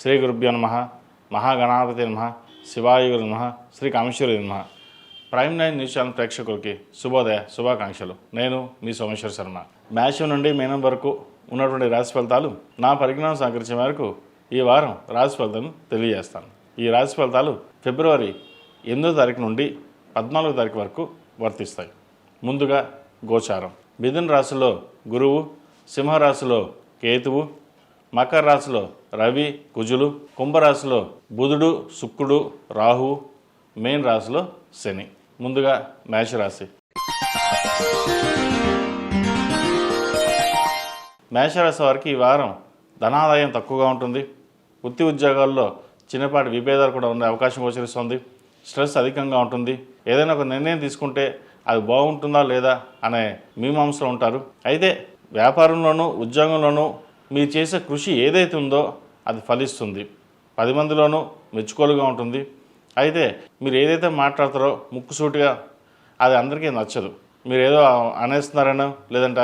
శ్రీ గురుభ్యో నమః. మహాగణాధిపతి నమః. శివాయ నమః. శ్రీ కామేశ్వరి నమః. ప్రైమ్ 9 న్యూస్ ఛానల్ ప్రేక్షకులకి శుభోదయ శుభాకాంక్షలు. నేను మీ సోమేశ్వర శర్మ. మేషం నుండి మీనం వరకు ఉన్నటువంటి రాశి ఫలితాలు నా పరిజ్ఞానం సహకరించే మేరకు ఈ వారం రాశి ఫలితాలను తెలియజేస్తాను. ఈ రాశి ఫలితాలు ఫిబ్రవరి 8వ తారీఖు నుండి 14వ తారీఖు వరకు వర్తిస్తాయి. ముందుగా గోచారం. మిథున రాశిలో గురువు, సింహరాశిలో కేతువు, మకర రాశిలో రవి కుజులు, కుంభరాశిలో బుధుడు శుక్రుడు రాహువు, మేన్ రాశిలో శని. ముందుగా మేషరాశి. మేషరాశి వారికి ఈ వారం ధనాదాయం తక్కువగా ఉంటుంది. వృత్తి ఉద్యోగాల్లో చిన్నపాటి విభేదాలు కూడా ఉండే అవకాశం గోచరిస్తుంది. స్ట్రెస్ అధికంగా ఉంటుంది. ఏదైనా ఒక నిర్ణయం తీసుకుంటే అది బాగుంటుందా లేదా అనే మీమాంసలో ఉంటారు. అయితే వ్యాపారంలోనూ ఉద్యోగంలోనూ మీరు చేసే కృషి ఏదైతే ఉందో అది ఫలిస్తుంది. 10 మందిలోనూ మెచ్చుకోలుగా ఉంటుంది. అయితే మీరు ఏదైతే మాట్లాడతారో ముక్కుసూటిగా అది అందరికీ నచ్చదు. మీరు ఏదో అనేస్తున్నారనో లేదంటే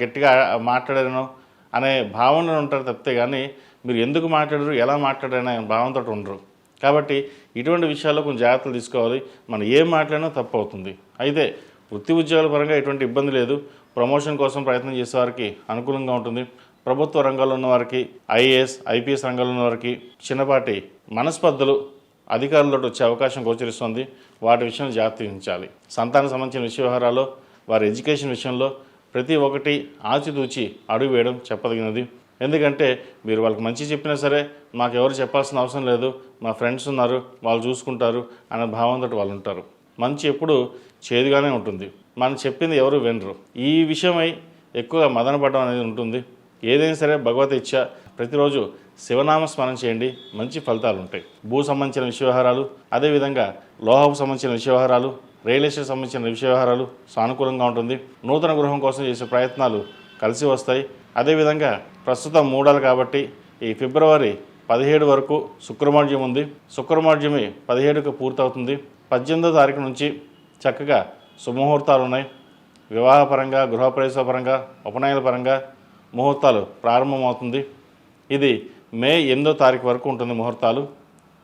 గట్టిగా మాట్లాడారనో అనే భావనలో ఉంటారు తప్పితే కానీ మీరు ఎందుకు మాట్లాడరు ఎలా మాట్లాడారనే భావనతో ఉండరు. కాబట్టి ఇటువంటి విషయాల్లో కొంచెం జాగ్రత్తలు తీసుకోవాలి. మనం ఏం మాట్లాడినా తప్పు అవుతుంది. అయితే వృత్తి ఉద్యోగాల పరంగా ఎటువంటి ఇబ్బంది లేదు. ప్రమోషన్ కోసం ప్రయత్నం చేసే వారికి అనుకూలంగా ఉంటుంది. ప్రభుత్వ రంగంలో ఉన్న వారికి, ఐఏఎస్ ఐపీఎస్ రంగంలో ఉన్న వారికి చిన్నపాటి మనస్పర్ధలు అధికారులతో వచ్చే అవకాశం గోచరిస్తుంది. వాటి విషయంలో జాగ్రత్త వహించాలి. సంతానం సంబంధించిన విషయ వ్యవహారాల్లో, వారి ఎడ్యుకేషన్ విషయంలో ప్రతి ఒక్కటి ఆచితూచి అడుగు వేయడం చెప్పదగినది. ఎందుకంటే మీరు వాళ్ళకి మంచి చెప్పినా సరే మాకు ఎవరు చెప్పాల్సిన అవసరం లేదు, మా ఫ్రెండ్స్ ఉన్నారు వాళ్ళు చూసుకుంటారు అనే భావంతో వాళ్ళు ఉంటారు. మంచి ఎప్పుడు చేదుగానే ఉంటుంది. మనం చెప్పింది ఎవరు వినరు. ఈ విషయమై ఎక్కువగా మదనపడడం అనేది ఉంటుంది. ఏదైనా సరే భగవత్ ఇచ్చ ప్రతిరోజు శివనామ స్మరణ చేయండి, మంచి ఫలితాలు ఉంటాయి. భూ సంబంధించిన విషయ వ్యవహారాలు, అదేవిధంగా లోహపు సంబంధించిన విషయ వ్యవహారాలు, రియల్ ఎస్టేట్ సంబంధించిన విషయ వ్యవహారాలు సానుకూలంగా ఉంటుంది. నూతన గృహం కోసం చేసే ప్రయత్నాలు కలిసి వస్తాయి. అదేవిధంగా ప్రస్తుతం మూడాలు కాబట్టి ఈ ఫిబ్రవరి 17 వరకు శుక్రమార్జ్యం ఉంది. శుక్రమార్జ్యమి 17కు పూర్తవుతుంది. 18వ తారీఖు నుంచి చక్కగా శుభముహూర్తాలు ఉన్నాయి. వివాహపరంగా, గృహప్రవేశ పరంగా, ఉపనయన పరంగా ముహూర్తాలు ప్రారంభమవుతుంది. ఇది మే 8వ తారీఖు వరకు ఉంటుంది ముహూర్తాలు.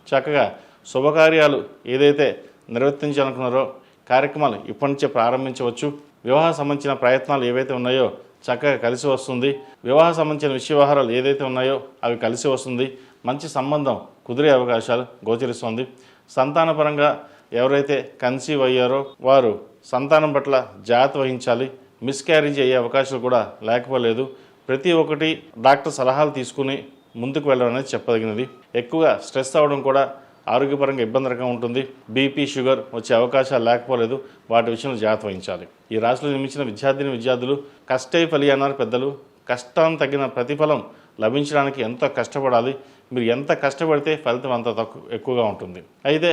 చక్కగా శుభకార్యాలు ఏదైతే నిర్వర్తించాలనుకున్నారో కార్యక్రమాలు ఇప్పటి నుంచే ప్రారంభించవచ్చు. వివాహ సంబంధించిన ప్రయత్నాలు ఏవైతే ఉన్నాయో చక్కగా కలిసి వస్తుంది. వివాహ సంబంధించిన విషయ వ్యవహారాలు ఏదైతే ఉన్నాయో అవి కలిసి వస్తుంది. మంచి సంబంధం కుదిరే అవకాశాలు గోచరిస్తుంది. సంతానపరంగా ఎవరైతే కన్సీవ్ అయ్యారో వారు సంతానం పట్ల జాగ్రత్త వహించాలి. మిస్క్యారేజ్ అయ్యే అవకాశాలు కూడా లేకపోలేదు. ప్రతి ఒక్కటి డాక్టర్ సలహాలు తీసుకుని ముందుకు వెళ్ళడం అనేది చెప్పదగినది. ఎక్కువగా స్ట్రెస్ అవ్వడం కూడా ఆరోగ్యపరంగా ఇబ్బందికరంగా ఉంటుంది. బీపీ షుగర్ వచ్చే అవకాశాలు లేకపోలేదు. వాటి విషయంలో జాగ్రత్త వహించాలి. ఈ రాశిలో నిర్మించిన విద్యార్థులు కష్టే ఫలి అన్నారు పెద్దలు. కష్టానికి తగిన ప్రతిఫలం లభించడానికి ఎంతో కష్టపడాలి. మీరు ఎంత కష్టపడితే ఫలితం అంత ఎక్కువగా ఉంటుంది. అయితే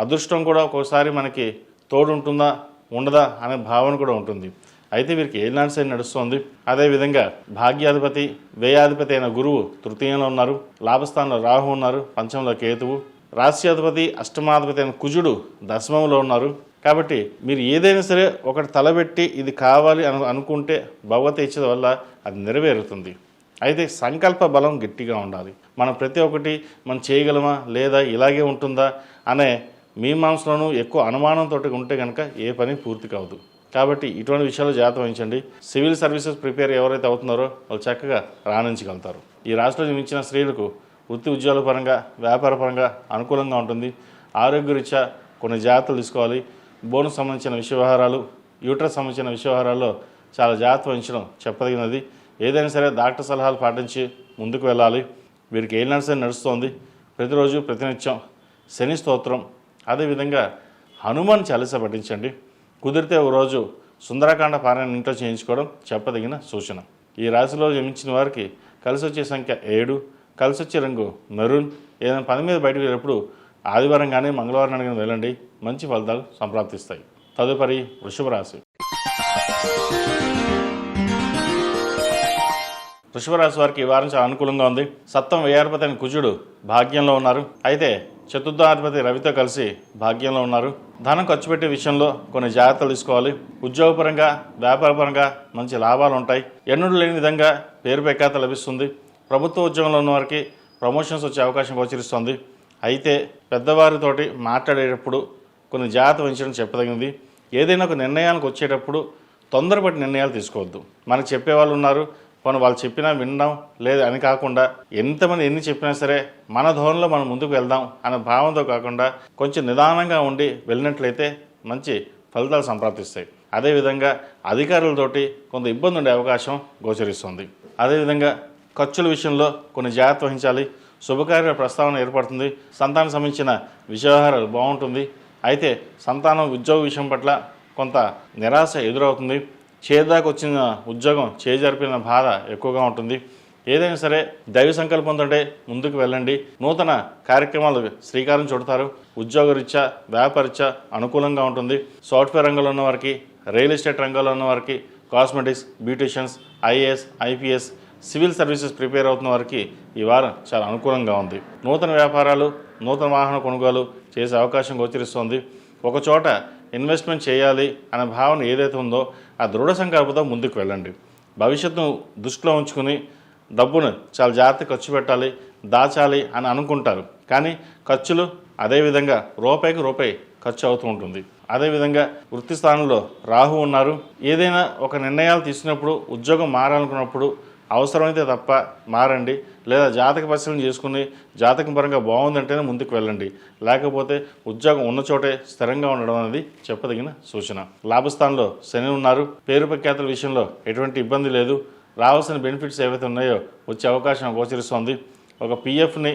అదృష్టం కూడా ఒక్కోసారి మనకి తోడు ఉంటుందా ఉండదా అనే భావన కూడా ఉంటుంది. అయితే వీరికి ఏలినాటి శని నడుస్తోంది. అదేవిధంగా భాగ్యాధిపతి వ్యయాధిపతి అయిన గురువు తృతీయంలో ఉన్నారు. లాభస్థానంలో రాహు ఉన్నారు. పంచమంలో కేతువు. రాశ్యాధిపతి అష్టమాధిపతి అయిన కుజుడు దశమంలో ఉన్నారు. కాబట్టి మీరు ఏదైనా సరే ఒకటి తలబెట్టి ఇది కావాలి అనుకుంటే భగవత్ ఇచ్చే వల్ల అది నెరవేరుతుంది. అయితే సంకల్ప బలం గట్టిగా ఉండాలి. మనం ప్రతి ఒక్కటి మనం చేయగలమా లేదా ఇలాగే ఉంటుందా అనే మీమాంసలోనూ ఎక్కువ అనుమానంతో ఉంటే కనుక ఏ పని పూర్తి కావదు. కాబట్టి ఇటువంటి విషయాలు జాగ్రత్త వహించండి. సివిల్ సర్వీసెస్ ప్రిపేర్ ఎవరైతే అవుతున్నారో వాళ్ళు చక్కగా రాణించగలుగుతారు. ఈ రాశిలో జన్మించిన స్త్రీలకు వృత్తి ఉద్యోగాల పరంగా, వ్యాపార పరంగా అనుకూలంగా ఉంటుంది. ఆరోగ్యరీత్యా కొన్ని జాగ్రత్తలు తీసుకోవాలి. బోనస్ సంబంధించిన విషయ వ్యవహారాలు, యూట్రస్ సంబంధించిన విషయ వ్యవహారాల్లో చాలా జాగ్రత్త వహించడం చెప్పదగినది. ఏదైనా సరే డాక్టర్ సలహాలు పాటించి ముందుకు వెళ్ళాలి. వీరికి ఏలినాటి శని నడుస్తోంది. ప్రతిరోజు ప్రతినిత్యం శని స్తోత్రం, అదేవిధంగా హనుమాన్ చాలీసా పఠించండి. కుదిరితే ఒకరోజు సుందరకాండ పారాయణ ఇంట్లో చేయించుకోవడం చెప్పదగిన సూచన. ఈ రాశిలో జన్మించిన వారికి కలిసి వచ్చే సంఖ్య 7, కలిసి వచ్చే రంగు మెరూన్. ఏదైనా పని మీద బయటకు వెళ్ళినప్పుడు ఆదివారం కానీ మంగళవారం కానీ వెళ్ళండి, మంచి ఫలితాలు సంప్రాప్తిస్తాయి. తదుపరి వృషభ రాశి. వృషభ రాశి వారికి ఈ వారం చాలా అనుకూలంగా ఉంది. సప్తమ వ్యయాధిపతి అయిన కుజుడు భాగ్యంలో ఉన్నారు. అయితే చతుర్థాధిపతి రవితో కలిసి భాగ్యంలో ఉన్నారు. ధనం ఖర్చు పెట్టే విషయంలో కొన్ని జాగ్రత్తలు తీసుకోవాలి. ఉద్యోగపరంగా, వ్యాపారపరంగా మంచి లాభాలు ఉంటాయి. ఎన్నడూ లేని విధంగా పేరు ప్రఖ్యాత లభిస్తుంది. ప్రభుత్వ ఉద్యోగంలో ఉన్న వారికి ప్రమోషన్స్ వచ్చే అవకాశం గోచరిస్తుంది. అయితే పెద్దవారితోటి మాట్లాడేటప్పుడు కొన్ని జాగ్రత్త వహించడం చెప్పదగినది. ఏదైనా ఒక నిర్ణయానికి వచ్చేటప్పుడు తొందరపడి నిర్ణయాలు తీసుకోవద్దు. మనకు చెప్పేవాళ్ళు ఉన్నారు, వాళ్ళు చెప్పినా వినడం లేదు అని కాకుండా ఎంతమంది ఎన్ని చెప్పినా సరే మన ధోరణిలో మనం ముందుకు వెళ్దాం అనే భావంతో కాకుండా కొంచెం నిదానంగా ఉండి వెళ్ళినట్లయితే మంచి ఫలితాలు సంప్రాప్తిస్తాయి. అదేవిధంగా అధికారులతోటి కొంత ఇబ్బంది ఉండే అవకాశం గోచరిస్తుంది. అదేవిధంగా ఖర్చుల విషయంలో కొన్ని జాగ్రత్త వహించాలి. శుభకార్య ప్రస్తావన ఏర్పడుతుంది. సంతానం సంబంధించిన విషయవహారాలు బాగుంటుంది. అయితే సంతానం ఉద్యోగ విషయం పట్ల కొంత నిరాశ ఎదురవుతుంది. చేదాకా వచ్చిన ఉద్యోగం చేజరిపిన బాధ ఎక్కువగా ఉంటుంది. ఏదైనా సరే దైవ సంకల్పంతో ముందుకు వెళ్ళండి. నూతన కార్యక్రమాలు శ్రీకారం చుడతారు. ఉద్యోగరీత్యా వ్యాపారరీత్యా అనుకూలంగా ఉంటుంది. సాఫ్ట్వేర్ రంగంలో ఉన్న వారికి, రియల్ ఎస్టేట్ రంగంలో ఉన్న వారికి, cosmetics, beauticians, IAS, IPS, civil services prepare అవుతున్న వారికి ఈ వారం చాలా అనుకూలంగా ఉంది. నూతన వ్యాపారాలు, నూతన వాహన కొనుగోలు చేసే అవకాశం గోచరిస్తోంది. ఒకచోట ఇన్వెస్ట్మెంట్ చేయాలి అనే భావన ఏదైతే ఉందో ఆ దృఢ సంకల్పంతో ముందుకు వెళ్ళండి. భవిష్యత్తును దృష్టిలో ఉంచుకుని డబ్బును చాలా జాగ్రత్తగా ఖర్చు పెట్టాలి, దాచాలి అని అనుకుంటారు. కానీ ఖర్చులు అదేవిధంగా రూపాయికి రూపాయి ఖర్చు అవుతూ ఉంటుంది. అదేవిధంగా వృత్తి స్థానంలో రాహు ఉన్నారు. ఏదైనా ఒక నిర్ణయాలు తీసుకున్నప్పుడు, ఉద్యోగం మారాలనుకున్నప్పుడు అవసరమైతే తప్ప మారండి. లేదా జాతక పరిశీలన చేసుకుని జాతకం పరంగా బాగుందంటేనే ముందుకు వెళ్ళండి. లేకపోతే ఉద్యోగం ఉన్న చోటే స్థిరంగా ఉండడం అనేది చెప్పదగిన సూచన. లాభస్థానంలో శని ఉన్నారు. పేరు ప్రఖ్యాతుల విషయంలో ఎటువంటి ఇబ్బంది లేదు. రావాల్సిన బెనిఫిట్స్ ఏవైతే ఉన్నాయో వచ్చే అవకాశం గోచరిస్తోంది. ఒక పిఎఫ్ని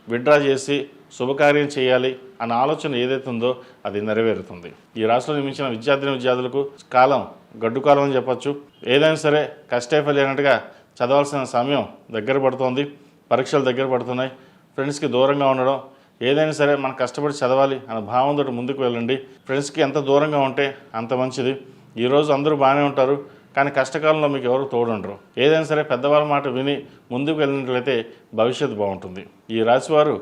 విత్డ్రా చేసి శుభకార్యం చేయాలి అన్న ఆలోచన ఏదైతే ఉందో అది నెరవేరుతుంది. ఈ రాశిలో నిర్మించిన విద్యార్థులకు కాలం గడ్డు కాలం అని చెప్పచ్చు. ఏదైనా సరే కష్టైఫల్యం అన్నట్టుగా చదవాల్సిన సమయం దగ్గర పడుతోంది. పరీక్షలు దగ్గర పడుతున్నాయి. ఫ్రెండ్స్కి దూరంగా ఉండడం, ఏదైనా సరే మనం కష్టపడి చదవాలి అన్న భావంతో ముందుకు వెళ్ళండి. ఫ్రెండ్స్కి ఎంత దూరంగా ఉంటే అంత మంచిది. ఈరోజు అందరూ బాగానే ఉంటారు, కానీ కష్టకాలంలో మీకు ఎవరు తోడుండరు. ఏదైనా సరే పెద్దవాళ్ళ మాట విని ముందుకు వెళ్ళినట్లయితే భవిష్యత్తు బాగుంటుంది. ఈ రాశివారు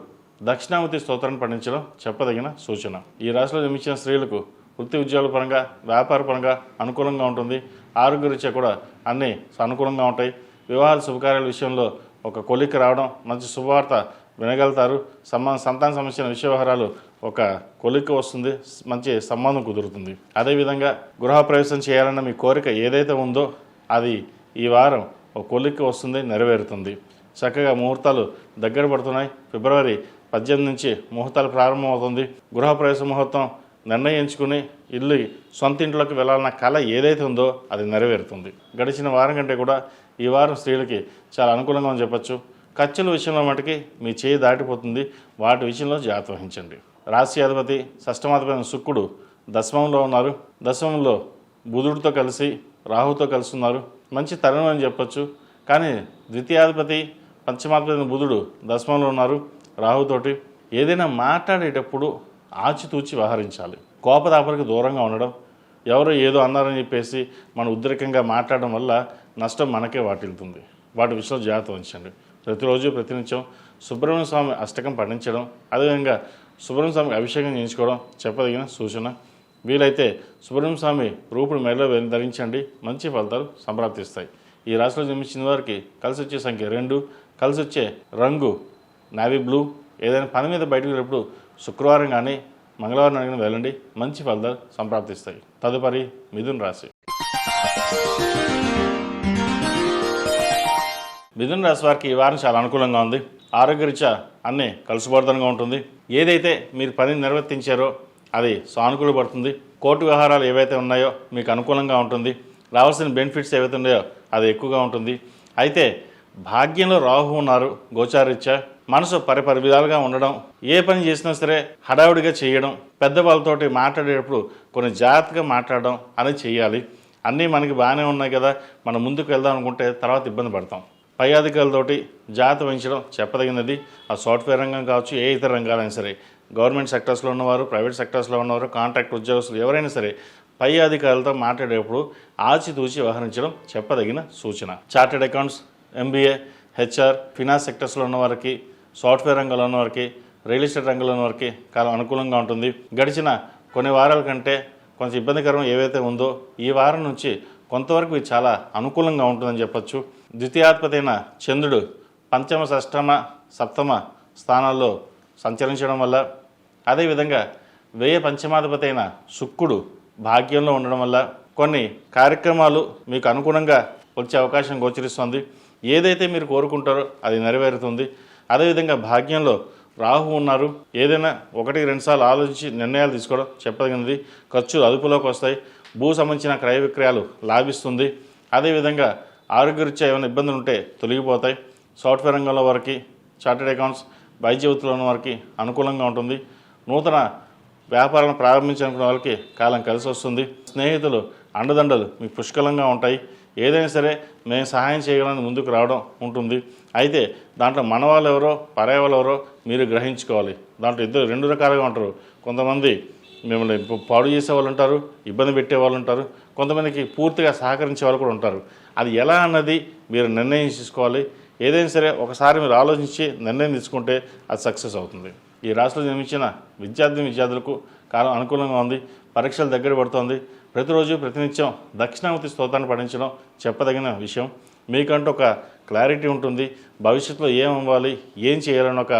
దక్షిణామూర్తి స్తోత్రాన్ని పఠించడం చెప్పదగిన సూచన. ఈ రాశిలో జన్మించిన స్త్రీలకు వృత్తి ఉద్యోగాల పరంగా, వ్యాపార పరంగా అనుకూలంగా ఉంటుంది. ఆరోగ్యరీత్యా కూడా అన్నీ అనుకూలంగా ఉంటాయి. వివాహాల శుభకార్యాల విషయంలో ఒక కొలిక్కి రావడం, మంచి శుభవార్త వినగలుగుతారు. సంతాన సంబంధించిన విషయవహారాలు ఒక కొలిక్కి వస్తుంది, మంచి సంబంధం కుదురుతుంది. అదేవిధంగా గృహప్రవేశం చేయాలన్న మీ కోరిక ఏదైతే ఉందో అది ఈ వారం ఒక కొలిక్కి వస్తుంది, నెరవేరుతుంది. చక్కగా ముహూర్తాలు దగ్గర పడుతున్నాయి. ఫిబ్రవరి 18 నుంచి ముహూర్తాలు ప్రారంభమవుతుంది. గృహప్రవేశ ముహూర్తం నిర్ణయించుకుని ఇల్లు సొంత ఇంట్లోకి వెళ్ళాలన్న కళ ఏదైతే ఉందో అది నెరవేరుతుంది. గడిచిన వారం కంటే కూడా ఈ వారం స్త్రీలకి చాలా అనుకూలంగా అని చెప్పచ్చు. ఖర్చుల విషయంలో మటుకి మీ చేయి దాటిపోతుంది. వాటి విషయంలో జాగ్రత్త వహించండి. రాశి అధిపతి షష్టమాధిపతి శుక్రుడు దశమంలో ఉన్నారు. దశమంలో బుధుడితో కలిసి రాహుతో కలిసి ఉన్నారు. మంచి తరుణం అని చెప్పచ్చు. కానీ ద్వితీయాధిపతి పంచమాధిపతి బుధుడు దశమంలో ఉన్నారు రాహుతోటి. ఏదైనా మాట్లాడేటప్పుడు ఆచితూచి వ్యవహరించాలి. కోపతాపరికి దూరంగా ఉండడం, ఎవరో ఏదో అన్నారని చెప్పేసి మన ఉద్రేకంగా మాట్లాడడం వల్ల నష్టం మనకే వాటిల్తుంది. వాటి విషయంలో జాగ్రత్త వహించండి. ప్రతిరోజు ప్రతినిత్యం సుబ్రహ్మణ్య స్వామి అష్టకం పఠించడం, అదేవిధంగా సుబ్రహ్మణ్య స్వామికి అభిషేకం చేయించుకోవడం చెప్పదగిన సూచన. వీలైతే సుబ్రహ్మణ్య స్వామి రూపుడు మెడలో ధరించండి, మంచి ఫలితాలు సంప్రాప్తిస్తాయి. ఈ రాశిలో జన్మించిన వారికి కలిసి వచ్చే సంఖ్య 2, కలిసి వచ్చే రంగు నావీ బ్లూ. ఏదైనా పని మీద బయటకు వెళ్ళినప్పుడు శుక్రవారం కానీ మంగళవారం అడిగిన వెళ్ళండి, మంచి ఫలితాలు సంప్రాప్తిస్తాయి. తదుపరి మిథున రాశి. మిథున రాశి వారికి ఈ వారం చాలా అనుకూలంగా ఉంది. ఆరోగ్యరీత్యా అన్నీ కలుసుబోధనంగా ఉంటుంది. ఏదైతే మీరు పని నిర్వర్తించారో అది సానుకూల పడుతుంది. కోర్టు వ్యవహారాలు ఏవైతే ఉన్నాయో మీకు అనుకూలంగా ఉంటుంది. రావాల్సిన బెనిఫిట్స్ ఏవైతే ఉన్నాయో అది ఎక్కువగా ఉంటుంది. అయితే భాగ్యంలో రాహు ఉన్నారు గోచారీత్యా. మనసు పరిపరి విధాలుగా ఉండడం, ఏ పని చేసినా సరే హడావుడిగా చేయడం, పెద్దవాళ్ళతోటి మాట్లాడేటప్పుడు కొన్ని జాగ్రత్తగా మాట్లాడడం అనేది చేయాలి. అన్నీ మనకి బాగానే ఉన్నాయి కదా, మనం ముందుకు వెళ్దాం అనుకుంటే తర్వాత ఇబ్బంది పడతాం. పై అధికారులతోటి జాగ్రత్త వహించడం చెప్పదగినది. ఆ సాఫ్ట్వేర్ రంగం కావచ్చు, ఏ ఇతర రంగాలైనా సరే, గవర్నమెంట్ సెక్టర్స్లో ఉన్నవారు, ప్రైవేట్ సెక్టర్స్లో ఉన్నవారు, కాంట్రాక్ట్ ఉద్యోగస్తులు ఎవరైనా సరే పై అధికారులతో మాట్లాడేటప్పుడు ఆచితూచి వ్యవహరించడం చెప్పదగిన సూచన. Chartered accounts, MBA, HR, finance సెక్టర్స్లో ఉన్నవారికి, సాఫ్ట్వేర్ రంగంలో ఉన్నవారికి, రియల్ ఎస్టేట్ రంగంలో ఉన్నవారికి కాలం అనుకూలంగా ఉంటుంది. గడిచిన కొన్ని వారాల కంటే కొంచెం ఇబ్బందికరం ఏవైతే ఉందో ఈ వారం నుంచి కొంతవరకు ఇది చాలా అనుకూలంగా ఉంటుందని చెప్పచ్చు. ద్వితీయాధిపతి అయిన చంద్రుడు పంచమ, షష్టమ, సప్తమ స్థానాల్లో సంచరించడం వల్ల, అదేవిధంగా వ్యయ పంచమాధిపతి అయిన శుక్రుడు భాగ్యంలో ఉండడం వల్ల కొన్ని కార్యక్రమాలు మీకు అనుగుణంగా వచ్చే అవకాశం గోచరిస్తుంది. ఏదైతే మీరు కోరుకుంటారో అది నెరవేరుతుంది. అదేవిధంగా భాగ్యంలో రాహు ఉన్నారు. ఏదైనా 1-2 సార్లు ఆలోచించి నిర్ణయాలు తీసుకోవడం చెప్పదగినది. ఖర్చులు అదుపులోకి వస్తాయి. భూ సంబంధించిన క్రయ విక్రయాలు లాభిస్తుంది. అదేవిధంగా ఆరోగ్యరీత్యా ఏమైనా ఇబ్బందులు ఉంటే తొలగిపోతాయి. సాఫ్ట్వేర్ రంగంలో వారికి, చార్టెడ్ అకౌంట్స్, వైద్య వృత్తిలో ఉన్న వారికి అనుకూలంగా ఉంటుంది. నూతన వ్యాపారాలను ప్రారంభించాలనుకున్న వాళ్ళకి కాలం కలిసి వస్తుంది. స్నేహితులు అండదండలు మీకు పుష్కలంగా ఉంటాయి. ఏదైనా సరే మేము సహాయం చేయగలని ముందుకు రావడం ఉంటుంది. అయితే దాంట్లో మన వాళ్ళు ఎవరో పరాయి వాళ్ళు ఎవరో మీరు గ్రహించుకోవాలి. దాంట్లో రెండు రకాలుగా ఉంటారు. కొంతమంది మిమ్మల్ని పాడు చేసే వాళ్ళు ఉంటారు, ఇబ్బంది పెట్టే వాళ్ళు ఉంటారు. కొంతమందికి పూర్తిగా సహకరించే వాళ్ళు కూడా ఉంటారు. అది ఎలా అన్నది మీరు నిర్ణయం తీసుకోవాలి. ఏదైనా సరే ఒకసారి మీరు ఆలోచించి నిర్ణయం తీసుకుంటే అది సక్సెస్ అవుతుంది. ఈ రాశిలో జన్మించిన విద్యార్థులకు కాలం అనుకూలంగా ఉంది. పరీక్షలు దగ్గర పడుతోంది. ప్రతిరోజు ప్రతినిత్యం దక్షిణామూర్తి స్తోత్రాన్ని పఠించడం చెప్పదగిన విషయం. మీకంటూ ఒక క్లారిటీ ఉంటుంది. భవిష్యత్తులో ఏం అవ్వాలి, ఏం చేయాలని ఒక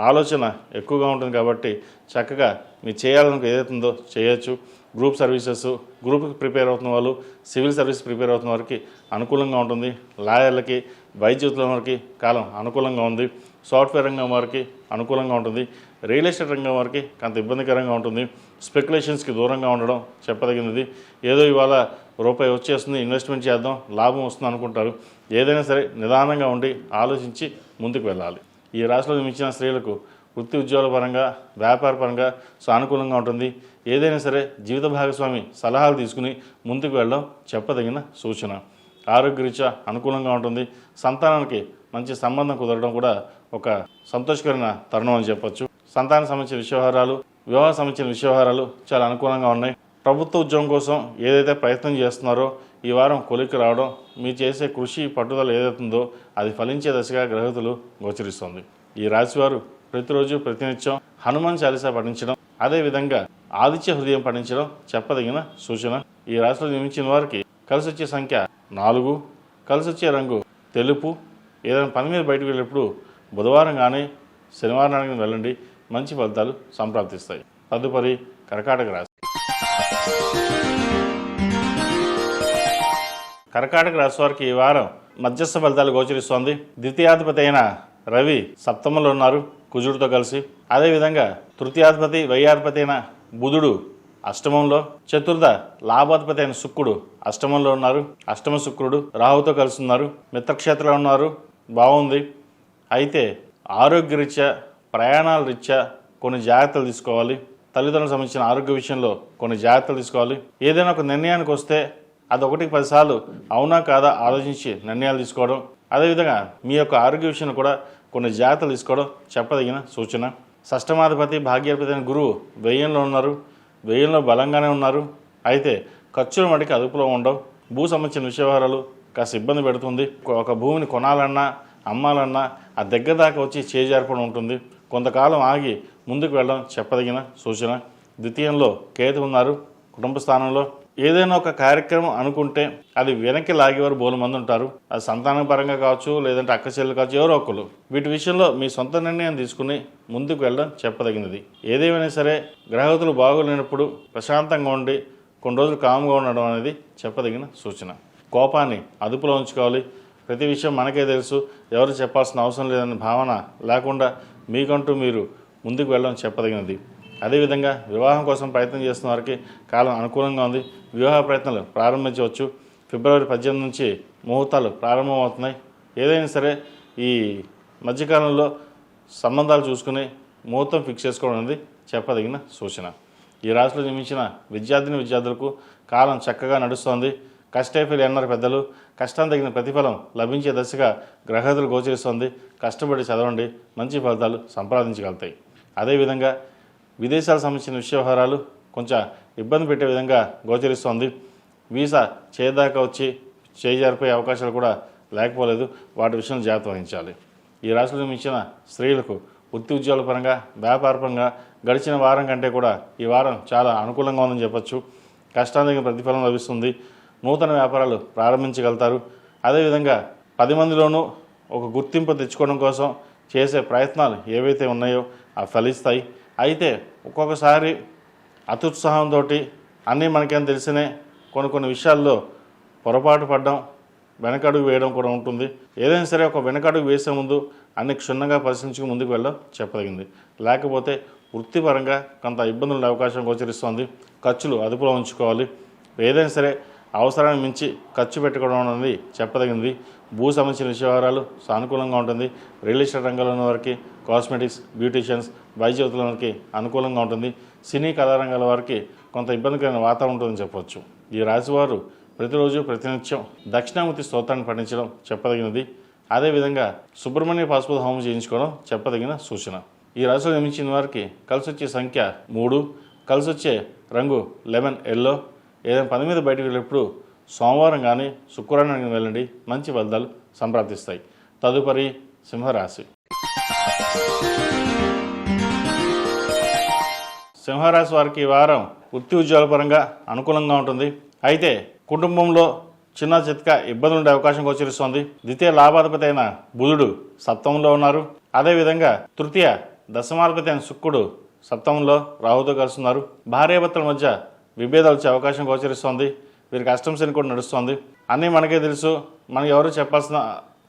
ఆలోచన ఎక్కువగా ఉంటుంది. కాబట్టి చక్కగా మీరు చేయాలనుకో ఏదైతుందో చేయొచ్చు. గ్రూప్ సర్వీసెస్, గ్రూప్కి ప్రిపేర్ అవుతున్న వాళ్ళు, సివిల్ సర్వీస్ ప్రిపేర్ అవుతున్న వారికి అనుకూలంగా ఉంటుంది. లాయర్లకి, వైద్య ఉద్యోగుల వారికి కాలం అనుకూలంగా ఉంది. సాఫ్ట్వేర్ రంగం వారికి అనుకూలంగా ఉంటుంది. రియల్ ఎస్టేట్ రంగం వారికి కొంత ఇబ్బందికరంగా ఉంటుంది. స్పెక్యులేషన్స్కి దూరంగా ఉండడం చెప్పదగినది. ఏదో ఇవాళ రూపాయి వచ్చేస్తుంది, ఇన్వెస్ట్మెంట్ చేద్దాం, లాభం వస్తుంది అనుకుంటారు. ఏదైనా సరే నిదానంగా ఉండి ఆలోచించి ముందుకు వెళ్ళాలి. ఈ రాశిలో జన్మించిన స్త్రీలకు వృత్తి ఉద్యోగాల పరంగా, వ్యాపార పరంగా సానుకూలంగా ఉంటుంది. ఏదైనా సరే జీవిత భాగస్వామి సలహాలు తీసుకుని ముందుకు వెళ్ళడం చెప్పదగిన సూచన. ఆరోగ్యరీత్యా అనుకూలంగా ఉంటుంది. సంతానానికి మంచి సంబంధం కుదరడం కూడా ఒక సంతోషకరమైన తరుణం అని చెప్పొచ్చు. సంతానం సంబంధించిన విషయవహారాలు, వివాహ సంబంధించిన విషయవహారాలు చాలా అనుకూలంగా ఉన్నాయి. ప్రభుత్వ ఉద్యోగం కోసం ఏదైతే ప్రయత్నం చేస్తున్నారో ఈ వారం కొలిక్కి రావడం, మీరు చేసే కృషి పట్టుదల ఏదైతుందో అది ఫలించే దశగా గ్రహతులు గోచరిస్తుంది. ఈ రాశివారు ప్రతిరోజు ప్రతినిత్యం హనుమాన్ చాలీసా పఠించడం, అదేవిధంగా ఆదిత్య హృదయం పఠించడం చెప్పదగిన సూచన. ఈ రాశిలో జన్మించిన వారికి కలిసి వచ్చే సంఖ్య 4, కలిసి వచ్చే రంగు తెలుపు. ఏదైనా పని మీద బయటకు వెళ్ళేప్పుడు బుధవారం కానీ శనివారం నాడు వెళ్ళండి, మంచి ఫలితాలు సంప్రాప్తిస్తాయి. తదుపరి కర్కాటక రాశి. కర్కాటక రాశి వారికి ఈ వారం మధ్యస్థ ఫలితాలు గోచరిస్తోంది. ద్వితీయాధిపతి అయిన రవి సప్తమంలో ఉన్నారు కుజుడితో కలిసి. అదేవిధంగా తృతీయాధిపతి వ్యయాధిపతి అయిన బుధుడు అష్టమంలో, చతుర్థ లాభాధిపతి అయిన శుక్రుడు అష్టమంలో ఉన్నారు. అష్టమ శుక్రుడు రాహుతో కలిసి ఉన్నారు. మిత్రక్షేత్రంలో ఉన్నారు, బాగుంది. అయితే ఆరోగ్యరీత్యా, ప్రయాణాల రీత్యా కొన్ని జాగ్రత్తలు తీసుకోవాలి. తల్లిదండ్రులకు సంబంధించిన ఆరోగ్య విషయంలో కొన్ని జాగ్రత్తలు తీసుకోవాలి. ఏదైనా ఒక నిర్ణయానికి వస్తే అది 1-10 సార్లు అవునా కాదా ఆలోచించి నిర్ణయాలు తీసుకోవడం. అదేవిధంగా మీ యొక్క ఆరోగ్య విషయంలో కూడా కొన్ని జాగ్రత్తలు తీసుకోవడం చెప్పదగిన సూచన. షష్టమాధిపతి భాగ్యాధిపతి అయిన గురువు వ్యయంలో ఉన్నారు. వ్యయంలో బలంగానే ఉన్నారు. అయితే ఖర్చుల మటుకు అదుపులో ఉండవు. భూ సంబంధించిన విషయవహారాలు కాస్త ఇబ్బంది పెడుతుంది. ఒక భూమిని కొనాలన్నా అమ్మాలన్నా ఆ దగ్గర దాకా వచ్చి చేజారిపడం ఉంటుంది. కొంతకాలం ఆగి ముందుకు వెళ్ళడం చెప్పదగిన సూచన. ద్వితీయంలో కేతు ఉన్నారు కుటుంబ స్థానంలో. ఏదైనా ఒక కార్యక్రమం అనుకుంటే అది వెనక్కి లాగేవారు బోలు మంది ఉంటారు. అది సంతాన పరంగా కావచ్చు, లేదంటే అక్క చెల్లెలు కావచ్చు, ఎవరో ఒకరు. వీటి విషయంలో మీ సొంత నిర్ణయం తీసుకుని ముందుకు వెళ్ళడం చెప్పదగినది. ఏదేమైనా సరే గ్రహతులు బాగోలేనప్పుడు ప్రశాంతంగా ఉండి కొన్ని రోజులు కామ్గా ఉండడం అనేది చెప్పదగిన సూచన. కోపాన్ని అదుపులో ఉంచుకోవాలి. ప్రతి విషయం మనకే తెలుసు, ఎవరు చెప్పాల్సిన అవసరం లేదన్న భావన లేకుండా మీకంటూ మీరు ముందుకు వెళ్ళడం చెప్పదగినది. అదేవిధంగా వివాహం కోసం ప్రయత్నం చేస్తున్న వారికి కాలం అనుకూలంగా ఉంది. వివాహ ప్రయత్నాలు ప్రారంభించవచ్చు. ఫిబ్రవరి 18 నుంచి ముహూర్తాలు ప్రారంభమవుతున్నాయి. ఏదైనా సరే ఈ మధ్యకాలంలో సంబంధాలు చూసుకుని ముహూర్తం ఫిక్స్ చేసుకోవడం అనేది చెప్పదగిన సూచన. ఈ రాశిలో జన్మించిన విద్యార్థులకు కాలం చక్కగా నడుస్తోంది. కష్టే ఫలి అన్నారు పెద్దలు. కష్టం తగిన ప్రతిఫలం లభించే దశగా గ్రహతులు గోచరిస్తోంది. కష్టపడి చదవండి, మంచి ఫలితాలు సంపాదించగలుగుతాయి. అదేవిధంగా విదేశాలకు సంబంధించిన విషయవహారాలు కొంచెం ఇబ్బంది పెట్టే విధంగా గోచరిస్తోంది. వీసా చేయదాకా వచ్చి చేజారిపోయే అవకాశాలు కూడా లేకపోలేదు. వాటి విషయంలో జాగ్రత్త వహించాలి. ఈ రాశిలో జన్మించిన స్త్రీలకు వృత్తి ఉద్యోగాల పరంగా, వ్యాపార పరంగా గడిచిన వారం కంటే కూడా ఈ వారం చాలా అనుకూలంగా ఉందని చెప్పొచ్చు. కష్టానికి ప్రతిఫలం లభిస్తుంది. నూతన వ్యాపారాలు ప్రారంభించగలుగుతారు. అదేవిధంగా 10 మందిలోనూ ఒక గుర్తింపు తెచ్చుకోవడం కోసం చేసే ప్రయత్నాలు ఏవైతే ఉన్నాయో అవి ఫలిస్తాయి. అయితే ఒక్కొక్కసారి అత్యుత్సాహంతో అన్నీ మనకేం తెలిసినే కొన్ని విషయాల్లో పొరపాటు పడడం, వెనకడుగు వేయడం కూడా ఉంటుంది. ఏదైనా సరే ఒక వెనకడుగు వేసే ముందు అన్ని క్షుణ్ణంగా పరిశీలించుకుని ముందుకు వెళ్ళడం చెప్పదగింది. లేకపోతే వృత్తిపరంగా కొంత ఇబ్బందులు ఉండే అవకాశం గోచరిస్తుంది. ఖర్చులు అదుపులో ఉంచుకోవాలి. ఏదైనా సరే అవసరాన్ని మించి ఖర్చు పెట్టుకోవడం అనేది చెప్పదగింది. భూ సంబంధించిన విషయాలు సానుకూలంగా ఉంటుంది. రియల్ ఎస్టేట్ రంగంలో ఉన్న వారికి, కాస్మెటిక్స్, బ్యూటీషియన్స్, వైద్యుల వారికి అనుకూలంగా ఉంటుంది. సినీ కళారంగాల వారికి కొంత ఇబ్బందికరమైన వాతావరణం ఉంటుందని చెప్పవచ్చు. ఈ రాశివారు ప్రతిరోజు ప్రతినిత్యం దక్షిణామూర్తి స్తోత్రాన్ని పఠించడం చెప్పదగినది. అదేవిధంగా సుబ్రహ్మణ్య పాశుపత హోమం చేయించుకోవడం చెప్పదగిన సూచన. ఈ రాశిలో జన్మించిన వారికి కలిసి వచ్చే సంఖ్య 3, కలిసి వచ్చే రంగు లెమన్ ఎల్లో. ఏదైనా పని మీద బయటకు వెళ్ళేప్పుడు సోమవారం కానీ శుక్రవారం కానీ వెళ్ళండి, మంచి ఫలితాలు సంప్రాప్తిస్తాయి. తదుపరి సింహరాశి. సింహరాశి వారికి ఈ వారం వృత్తి ఉద్యోగాల పరంగా అనుకూలంగా ఉంటుంది. అయితే కుటుంబంలో చిన్న చితక ఇబ్బందులు ఉండే అవకాశం గోచరిస్తోంది. ద్వితీయ లాభాధిపతి అయిన బుధుడు సప్తమంలో ఉన్నారు. అదేవిధంగా తృతీయ దశమాధిపతి అయిన శుక్రుడు సప్తమంలో రాహుతో కలుస్తున్నారు. భార్యాభర్తల మధ్య విభేదాలు వచ్చే అవకాశం గోచరిస్తోంది. వీరికి అష్టమ శని కూడా నడుస్తోంది. అన్నీ మనకే తెలుసు, మనకి ఎవరు చెప్పాల్సిన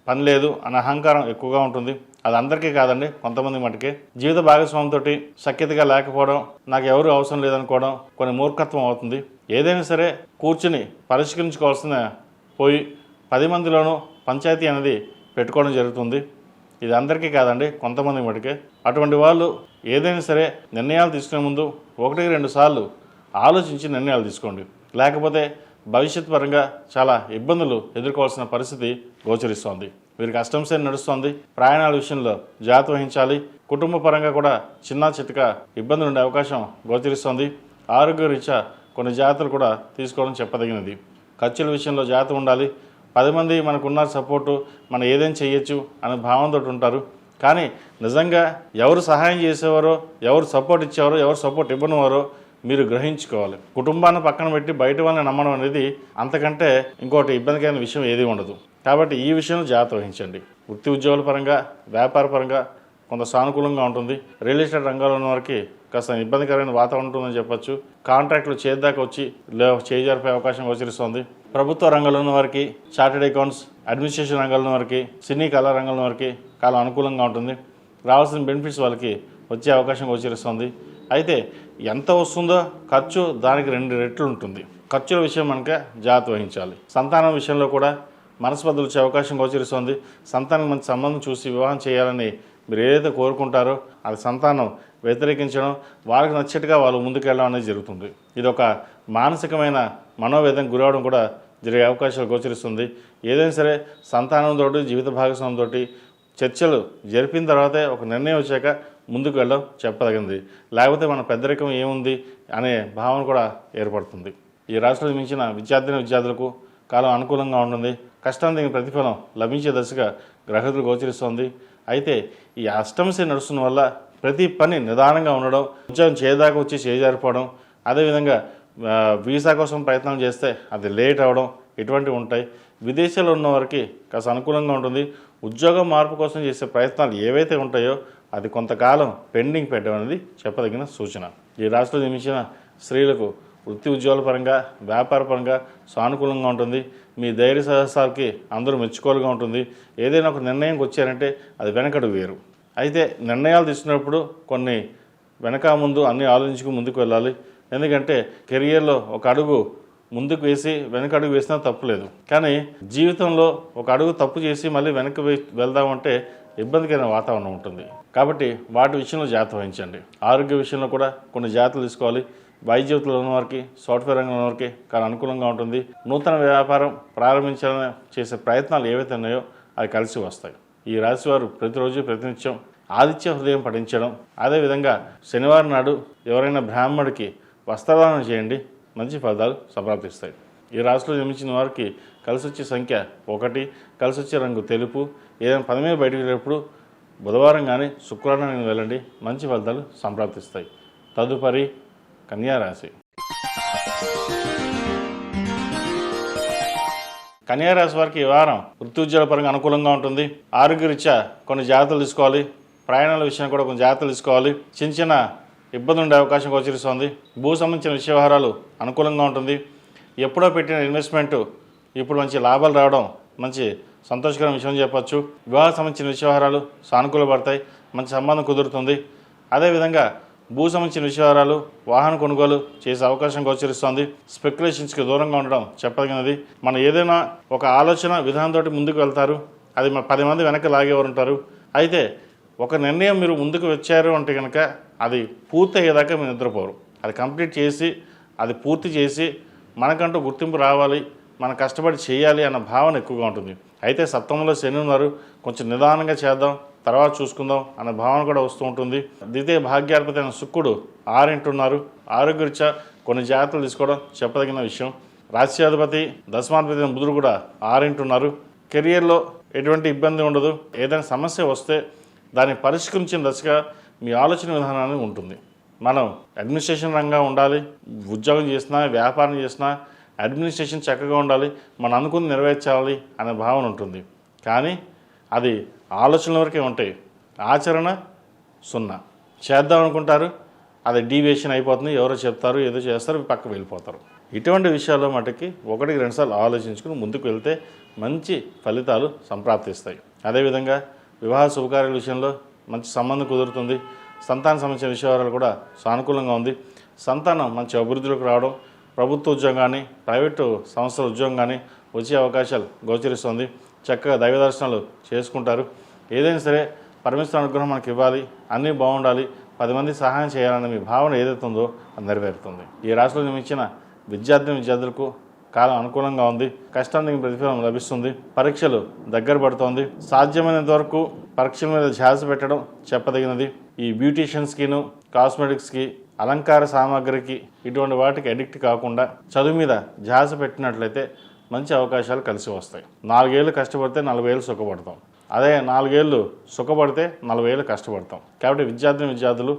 పని లేదు అనే అహంకారం ఎక్కువగా ఉంటుంది. అది అందరికీ కాదండి, కొంతమంది మటుకే. జీవిత భాగస్వామితో సఖ్యతగా లేకపోవడం, నాకు ఎవరు అవసరం లేదనుకోవడం కొన్ని మూర్ఖత్వం అవుతుంది. ఏదైనా సరే కూర్చుని పరిష్కరించుకోవాల్సిన పోయి 10 మందిలోనూ పంచాయతీ అనేది పెట్టుకోవడం జరుగుతుంది. ఇది అందరికీ కాదండి, కొంతమంది మటుకే. అటువంటి వాళ్ళు ఏదైనా సరే నిర్ణయాలు తీసుకునే ముందు 1-2 సార్లు ఆలోచించి నిర్ణయాలు తీసుకోండి. లేకపోతే భవిష్యత్ పరంగా చాలా ఇబ్బందులు ఎదుర్కోవాల్సిన పరిస్థితి గోచరిస్తోంది. వీరికి అష్టమ శని నడుస్తోంది. ప్రయాణాల విషయంలో జాగ్రత్త వహించాలి. కుటుంబ పరంగా కూడా చిన్న చితక ఇబ్బందులు ఉండే అవకాశం గోచరిస్తోంది. ఆరోగ్య రీత్యా కొన్ని జాగ్రత్తలు కూడా తీసుకోవడం చెప్పదగినది. ఖర్చుల విషయంలో జాగ్రత్త ఉండాలి. 10 మంది మనకున్న సపోర్టు, మనం ఏదైనా చేయొచ్చు అనే భావంతో ఉంటారు. కానీ నిజంగా ఎవరు సహాయం చేసేవారో, ఎవరు సపోర్ట్ ఇచ్చేవారో, ఎవరు సపోర్ట్ ఇవ్వనివారో మీరు గ్రహించుకోవాలి. కుటుంబాన్ని పక్కన పెట్టి బయట వాళ్ళని నమ్మడం అనేది అంతకంటే ఇంకోటి ఇబ్బందికరమైన విషయం ఏది ఉండదు. కాబట్టి ఈ విషయంలో జాగ్రత్త వహించండి. వృత్తి ఉద్యోగాల పరంగా, వ్యాపార పరంగా కొంత సానుకూలంగా ఉంటుంది. రియల్ ఎస్టేట్ రంగంలో ఉన్న వారికి కాస్త ఇబ్బందికరమైన వాతావరణం ఉంటుందని చెప్పొచ్చు. కాంట్రాక్టులు చేద్దాకా వచ్చి చేజారిపోయే అవకాశం గోచరిస్తోంది. ప్రభుత్వ రంగంలో ఉన్న వారికి, చార్టెడ్ అకౌంట్స్, అడ్మినిస్ట్రేషన్ రంగంలో ఉన్న వారికి, సినీ కళా రంగంలో వారికి కాలం అనుకూలంగా ఉంటుంది. రావాల్సిన బెనిఫిట్స్ వాళ్ళకి వచ్చే అవకాశం గోచరిస్తుంది. అయితే ఎంత వస్తుందో ఖర్చు దానికి 2 రెట్లు ఉంటుంది. ఖర్చుల విషయం మనక జాగ్రత్త వహించాలి. సంతానం విషయంలో కూడా మనస్పర్ధలు వచ్చే అవకాశం గోచరిస్తుంది. సంతానం మంచి సంబంధం చూసి వివాహం చేయాలని మీరు ఏదైతే కోరుకుంటారో అది సంతానం వ్యతిరేకించడం, వాళ్ళకి నచ్చేట్టుగా వాళ్ళు ముందుకెళ్ళడం అనేది జరుగుతుంది. ఇది ఒక మానసికమైన మనోవేదనకు గురవడం కూడా జరిగే అవకాశాలు గోచరిస్తుంది. ఏదైనా సరే సంతానంతో, జీవిత భాగస్వామితో చర్చలు జరిపిన తర్వాతే ఒక నిర్ణయం వచ్చాక ముందుకు వెళ్ళడం చెప్పదగింది. లేకపోతే మన పెద్దరికం ఏముంది అనే భావన కూడా ఏర్పడుతుంది. ఈ రాష్ట్రంలో మించిన విద్యార్థులకు కాలం అనుకూలంగా ఉంటుంది. కష్టం దీని ప్రతిఫలం లభించే దశగా గ్రహతులు గోచరిస్తోంది. అయితే ఈ అష్టమ శని నడుస్తున్న వల్ల ప్రతి పని నిదానంగా ఉండడం, ఉద్యోగం చేయదాకా వచ్చి చేజారిపోవడం, అదేవిధంగా వీసా కోసం ప్రయత్నం చేస్తే అది లేట్ అవ్వడం ఇటువంటివి ఉంటాయి. విదేశాల్లో ఉన్న వారికి కాస్త అనుకూలంగా ఉంటుంది. ఉద్యోగం మార్పు కోసం చేసే ప్రయత్నాలు ఏవైతే ఉంటాయో అది కొంతకాలం పెండింగ్ పెట్టడం అనేది చెప్పదగిన సూచన. ఈ రాష్ట్రంలో జన్మించిన స్త్రీలకు వృత్తి ఉద్యోగాల పరంగా, వ్యాపార పరంగా సానుకూలంగా ఉంటుంది. మీ ధైర్య సాహసాలకి అందరూ మెచ్చుకోలుగా ఉంటుంది. ఏదైనా ఒక నిర్ణయంకి వచ్చారంటే అది వెనకడుగు వేరు. అయితే నిర్ణయాలు తీసుకున్నప్పుడు కొన్ని వెనక ముందు అన్నీ ఆలోచించుకు ముందుకు వెళ్ళాలి. ఎందుకంటే కెరియర్లో ఒక అడుగు ముందుకు వేసి వెనక అడుగు వేసినా తప్పులేదు. కానీ జీవితంలో ఒక అడుగు తప్పు చేసి మళ్ళీ వెనక్కి వెళ్దామంటే ఇబ్బందికరమైన వాతావరణం ఉంటుంది. కాబట్టి వాటి విషయంలో జాగ్రత్త వహించండి. ఆరోగ్య విషయంలో కూడా కొన్ని జాగ్రత్తలు తీసుకోవాలి. వైద్యులు ఉన్నవారికి, సాఫ్ట్వేర్ రంగంలో ఉన్నవారికి చాలా అనుకూలంగా ఉంటుంది. నూతన వ్యాపారం ప్రారంభించాలని చేసే ప్రయత్నాలు ఏవైతే ఉన్నాయో అవి కలిసి వస్తాయి. ఈ రాశివారు ప్రతిరోజు ప్రతినిత్యం ఆదిత్య హృదయం పఠించడం, అదేవిధంగా శనివారం నాడు ఎవరైనా బ్రాహ్మడికి వస్త్రదానం చేయండి, మంచి ఫలితాలు సంప్రాప్తిస్తాయి. ఈ రాశిలో జన్మించిన వారికి కలిసి వచ్చే సంఖ్య 1, కలిసి వచ్చే రంగు తెలుపు. ఏదైనా పని మీద బయటకు వెళ్ళేటప్పుడు బుధవారం కానీ శుక్రవారం కానీ వెళ్ళండి, మంచి ఫలితాలు సంప్రాప్తిస్తాయి. తదుపరి కన్యా రాశి. కన్యా రాశి వారికి ఈ వారం వృత్తి ఉద్యోగ పరంగా అనుకూలంగా ఉంటుంది. ఆరోగ్యరీత్యా కొన్ని జాగ్రత్తలు తీసుకోవాలి. ప్రయాణాల విషయంలో కూడా కొన్ని జాగ్రత్తలు తీసుకోవాలి. చిన్న చిన్న ఇబ్బంది ఉండే అవకాశం గోచరిస్తోంది. భూ సంబంధించిన విషయ వ్యవహారాలు అనుకూలంగా ఉంటుంది. ఎప్పుడో పెట్టిన ఇన్వెస్ట్మెంట్ ఇప్పుడు మంచి లాభాలు రావడం మంచి సంతోషకరమైన విషయం చెప్పచ్చు. వివాహ సంబంధించిన విషయ వ్యవహారాలు సానుకూలపడతాయి. మంచి సంబంధం కుదురుతుంది. అదేవిధంగా భూ సంబంధించిన విషయ వ్యవహారాలు వాహన కొనుగోలు చేసే అవకాశం గోచరిస్తోంది. స్పెక్యులేషన్స్కి దూరంగా ఉండడం చెప్పదగినది. మనం ఏదైనా ఒక ఆలోచన విధానంతో ముందుకు వెళ్తారు. అది 10 మంది వెనక్కి లాగేవారు ఉంటారు. అయితే ఒక నిర్ణయం మీరు ముందుకు వచ్చారు అంటే కనుక అది పూర్తి అయ్యేదాకా మీరు నిద్రపోరు. అది కంప్లీట్ చేసి అది పూర్తి చేసి మనకంటూ గుర్తింపు రావాలి, మనం కష్టపడి చేయాలి అన్న భావన ఎక్కువగా ఉంటుంది. అయితే సప్తమంలో శని ఉన్నారు. కొంచెం నిదానంగా చేద్దాం, తర్వాత చూసుకుందాం అన్న భావన కూడా వస్తూ ఉంటుంది. ద్వితీయ భాగ్యాధిపతి అయిన శుక్రుడు 6 ఉన్నారు. ఆరోగ్యరీత్యా కొన్ని జాగ్రత్తలు తీసుకోవడం చెప్పదగిన విషయం. రాశ్యాధిపతి దశమాధిపతి అయిన బుధుడు కూడా 6 ఉన్నారు. కెరియర్లో ఎటువంటి ఇబ్బంది ఉండదు. ఏదైనా సమస్య వస్తే దాన్ని పరిష్కరించిన దశగా మీ ఆలోచన విధానాన్ని ఉంటుంది. మనం అడ్మినిస్ట్రేషన్ రంగంగా ఉండాలి. ఉద్యోగం చేసినా వ్యాపారం చేసినా అడ్మినిస్ట్రేషన్ చక్కగా ఉండాలి, మనం అనుకుని నెరవేర్చాలి అనే భావన ఉంటుంది. కానీ అది ఆలోచనల వరకే ఉంటాయి. ఆచరణ 0. చేద్దాం అనుకుంటారు, అది డీవియేషన్ అయిపోతుంది. ఎవరో చెప్తారు, ఏదో చేస్తారు, పక్కకు వెళ్ళిపోతారు. ఇటువంటి విషయాల్లో మటుకి 1-2 సార్లు ఆలోచించుకుని ముందుకు వెళ్తే మంచి ఫలితాలు సంప్రాప్తిస్తాయి. అదేవిధంగా వివాహ శుభకార్యాల విషయంలో మంచి సంబంధం కుదురుతుంది. సంతానం సంబంధించిన విషయాలు కూడా సానుకూలంగా ఉంది. సంతానం మంచి అభివృద్ధిలోకి రావడం, ప్రభుత్వ ఉద్యోగం కానీ ప్రైవేటు సంస్థల ఉద్యోగం కానీ వచ్చే అవకాశాలు గోచరిస్తుంది. చక్కగా దైవ దర్శనాలు చేసుకుంటారు. ఏదైనా సరే పరమేశ్వర అనుగ్రహం మనకి ఇవ్వాలి, అన్నీ బాగుండాలి, 10 మంది సహాయం చేయాలనే మీ భావన ఏదైతే ఉందో అది నెరవేరుతుంది. ఈ రాశిలో జన్మించిన విద్యార్థులకు కాలం అనుకూలంగా ఉంది. కష్టానికి ప్రతిఫలం లభిస్తుంది. పరీక్షలు దగ్గర పడుతోంది. సాధ్యమైనంత వరకు పరీక్షల మీద ధ్యాస పెట్టడం చెప్పదగినది. ఈ బ్యూటీషియన్స్కిను కాస్మెటిక్స్కి అలంకార సామాగ్రికి ఇటువంటి వాటికి అడిక్ట్ కాకుండా చదువు మీద ధ్యాస పెట్టినట్లయితే మంచి అవకాశాలు కలిసి వస్తాయి. 4 ఏళ్ళు కష్టపడితే 40 ఏళ్ళు సుఖపడతాం. అదే 4 ఏళ్ళు సుఖపడితే 40 ఏళ్ళు కష్టపడతాం. కాబట్టి విద్యార్థులు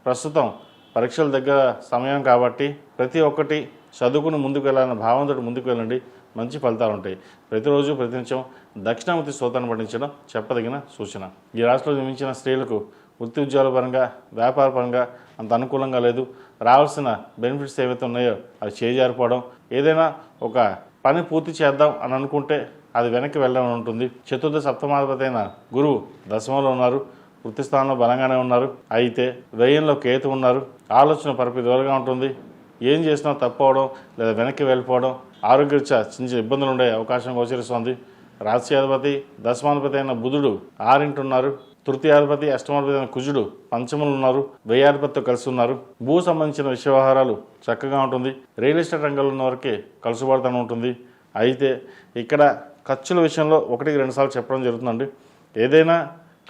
ప్రస్తుతం పరీక్షల దగ్గర సమయం కాబట్టి ప్రతి ఒక్కటి చదువుకుని ముందుకు వెళ్ళాలన్న భావంతో ముందుకు వెళ్ళండి. మంచి ఫలితాలు ఉంటాయి. ప్రతిరోజు ప్రతినిత్యం దక్షిణామూర్తి స్తోత్రాన్ని పఠించడం చెప్పదగిన సూచన. ఈ రాశిలో జన్మించిన స్త్రీలకు వృత్తి ఉద్యోగాల పరంగా వ్యాపార పరంగా అంత అనుకూలంగా లేదు. రావాల్సిన బెనిఫిట్స్ ఏవైతే ఉన్నాయో అవి చేజారిపోవడం, ఏదైనా ఒక పని పూర్తి చేద్దాం అని అనుకుంటే అది వెనక్కి వెళ్ళడం ఉంటుంది. చతుర్థ సప్తమాధిపతి అయిన గురువు దశమంలో ఉన్నారు. వృత్తి స్థానంలో బలంగానే ఉన్నారు. అయితే వ్యయంలో కేతు ఉన్నారు. ఆలోచన పరిపరిగా ఉంటుంది. ఏం చేసినా తప్పు అవడం లేదా వెనక్కి వెళ్ళిపోవడం, ఆరోగ్యరీత్యా చిన్న ఇబ్బందులు ఉండే అవకాశం గోచరిస్తుంది. రాశ్యాధిపతి దశమాధిపతి అయిన బుధుడు 6 ఉన్నారు. తృతీయాధిపతి అష్టమాధిపతి అయిన కుజుడు 5 ఉన్నారు. వ్యయాధిపతితో కలిసి ఉన్నారు. భూ సంబంధించిన విషయ వ్యవహారాలు చక్కగా ఉంటుంది. రియల్ ఎస్టేట్ రంగంలో ఉన్న వరకే కలుసుబాటుతనం ఉంటుంది. అయితే ఇక్కడ ఖర్చుల విషయంలో 1-2 సార్లు చెప్పడం జరుగుతుందండి. ఏదైనా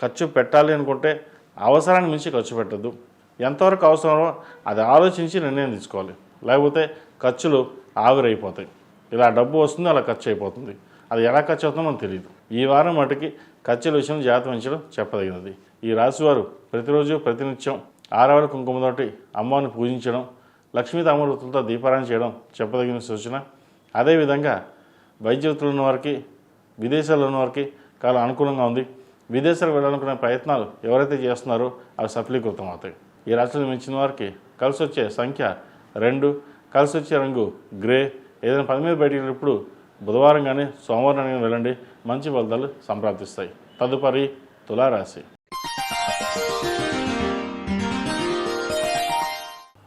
ఖర్చు పెట్టాలి అనుకుంటే అవసరాన్ని మించి ఖర్చు పెట్టద్దు. ఎంతవరకు అవసరమో అది ఆలోచించి నిర్ణయం తీసుకోవాలి. లేకపోతే ఖర్చులు ఆవిరైపోతాయి. ఇలా డబ్బు వస్తుంది, అలా ఖర్చు అయిపోతుంది. అది ఎలా ఖర్చు అవుతుందో మనకు తెలియదు. ఈ వారం మటుకి ఖర్చుల విషయం జాగ్రత్త వహించడం చెప్పదగినది. ఈ రాశివారు ప్రతిరోజు ప్రతినిత్యం ఆరవల కుంకుమతోటి అమ్మవారిని పూజించడం, లక్ష్మీ తామరతులతో దీపారాయణ చేయడం చెప్పదగిన సూచన. అదేవిధంగా వైద్య వృత్తులు ఉన్న వారికి, విదేశాల్లో ఉన్న వారికి చాలా అనుకూలంగా ఉంది. విదేశాలకు వెళ్ళాలనుకునే ప్రయత్నాలు ఎవరైతే చేస్తున్నారో అవి సఫలీకృతం అవుతాయి. ఈ రాశిలో మించిన వారికి కలిసి వచ్చే సంఖ్య 2, కలిసి వచ్చే రంగు గ్రే. ఏదైనా పని మీద బయటికి వెళ్ళినప్పుడు బుధవారం కానీ సోమవారం కానీ వెళ్ళండి. మంచి ఫలితాలు సంప్రాప్తిస్తాయి. తదుపరి తులారాశి.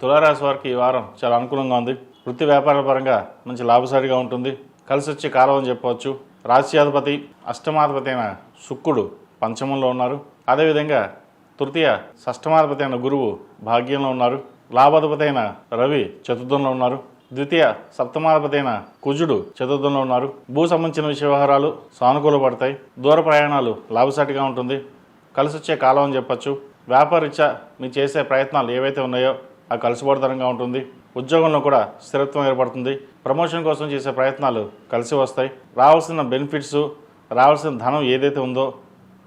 తులారాశి వారికి ఈ వారం చాలా అనుకూలంగా ఉంది. వృత్తి వ్యాపారాల పరంగా మంచి లాభసాటిగా ఉంటుంది. కలిసి వచ్చే కాలం అని చెప్పవచ్చు. రాశ్యాధిపతి అష్టమాధిపతి అయిన శుక్రుడు 5 ఉన్నారు. అదేవిధంగా తృతీయ షష్టమాధిపతి అయిన గురువు భాగ్యంలో ఉన్నారు. లాభాధిపతి అయిన రవి చతుర్థంలో ఉన్నారు. ద్వితీయ సప్తమాధిపతి అయిన కుజుడు చతుర్థంలో ఉన్నారు. భూ సంబంధించిన విషయ వ్యవహారాలు సానుకూలపడతాయి. దూర ప్రయాణాలు లాభసాటిగా ఉంటుంది. కలిసి వచ్చే కాలం అని చెప్పచ్చు. వ్యాపారరీత్యా మీరు చేసే ప్రయత్నాలు ఏవైతే ఉన్నాయో అవి కలిసిపడతరంగా ఉంటుంది. ఉద్యోగంలో కూడా స్థిరత్వం ఏర్పడుతుంది. ప్రమోషన్ కోసం చేసే ప్రయత్నాలు కలిసి వస్తాయి. రావాల్సిన బెనిఫిట్స్, రావాల్సిన ధనం ఏదైతే ఉందో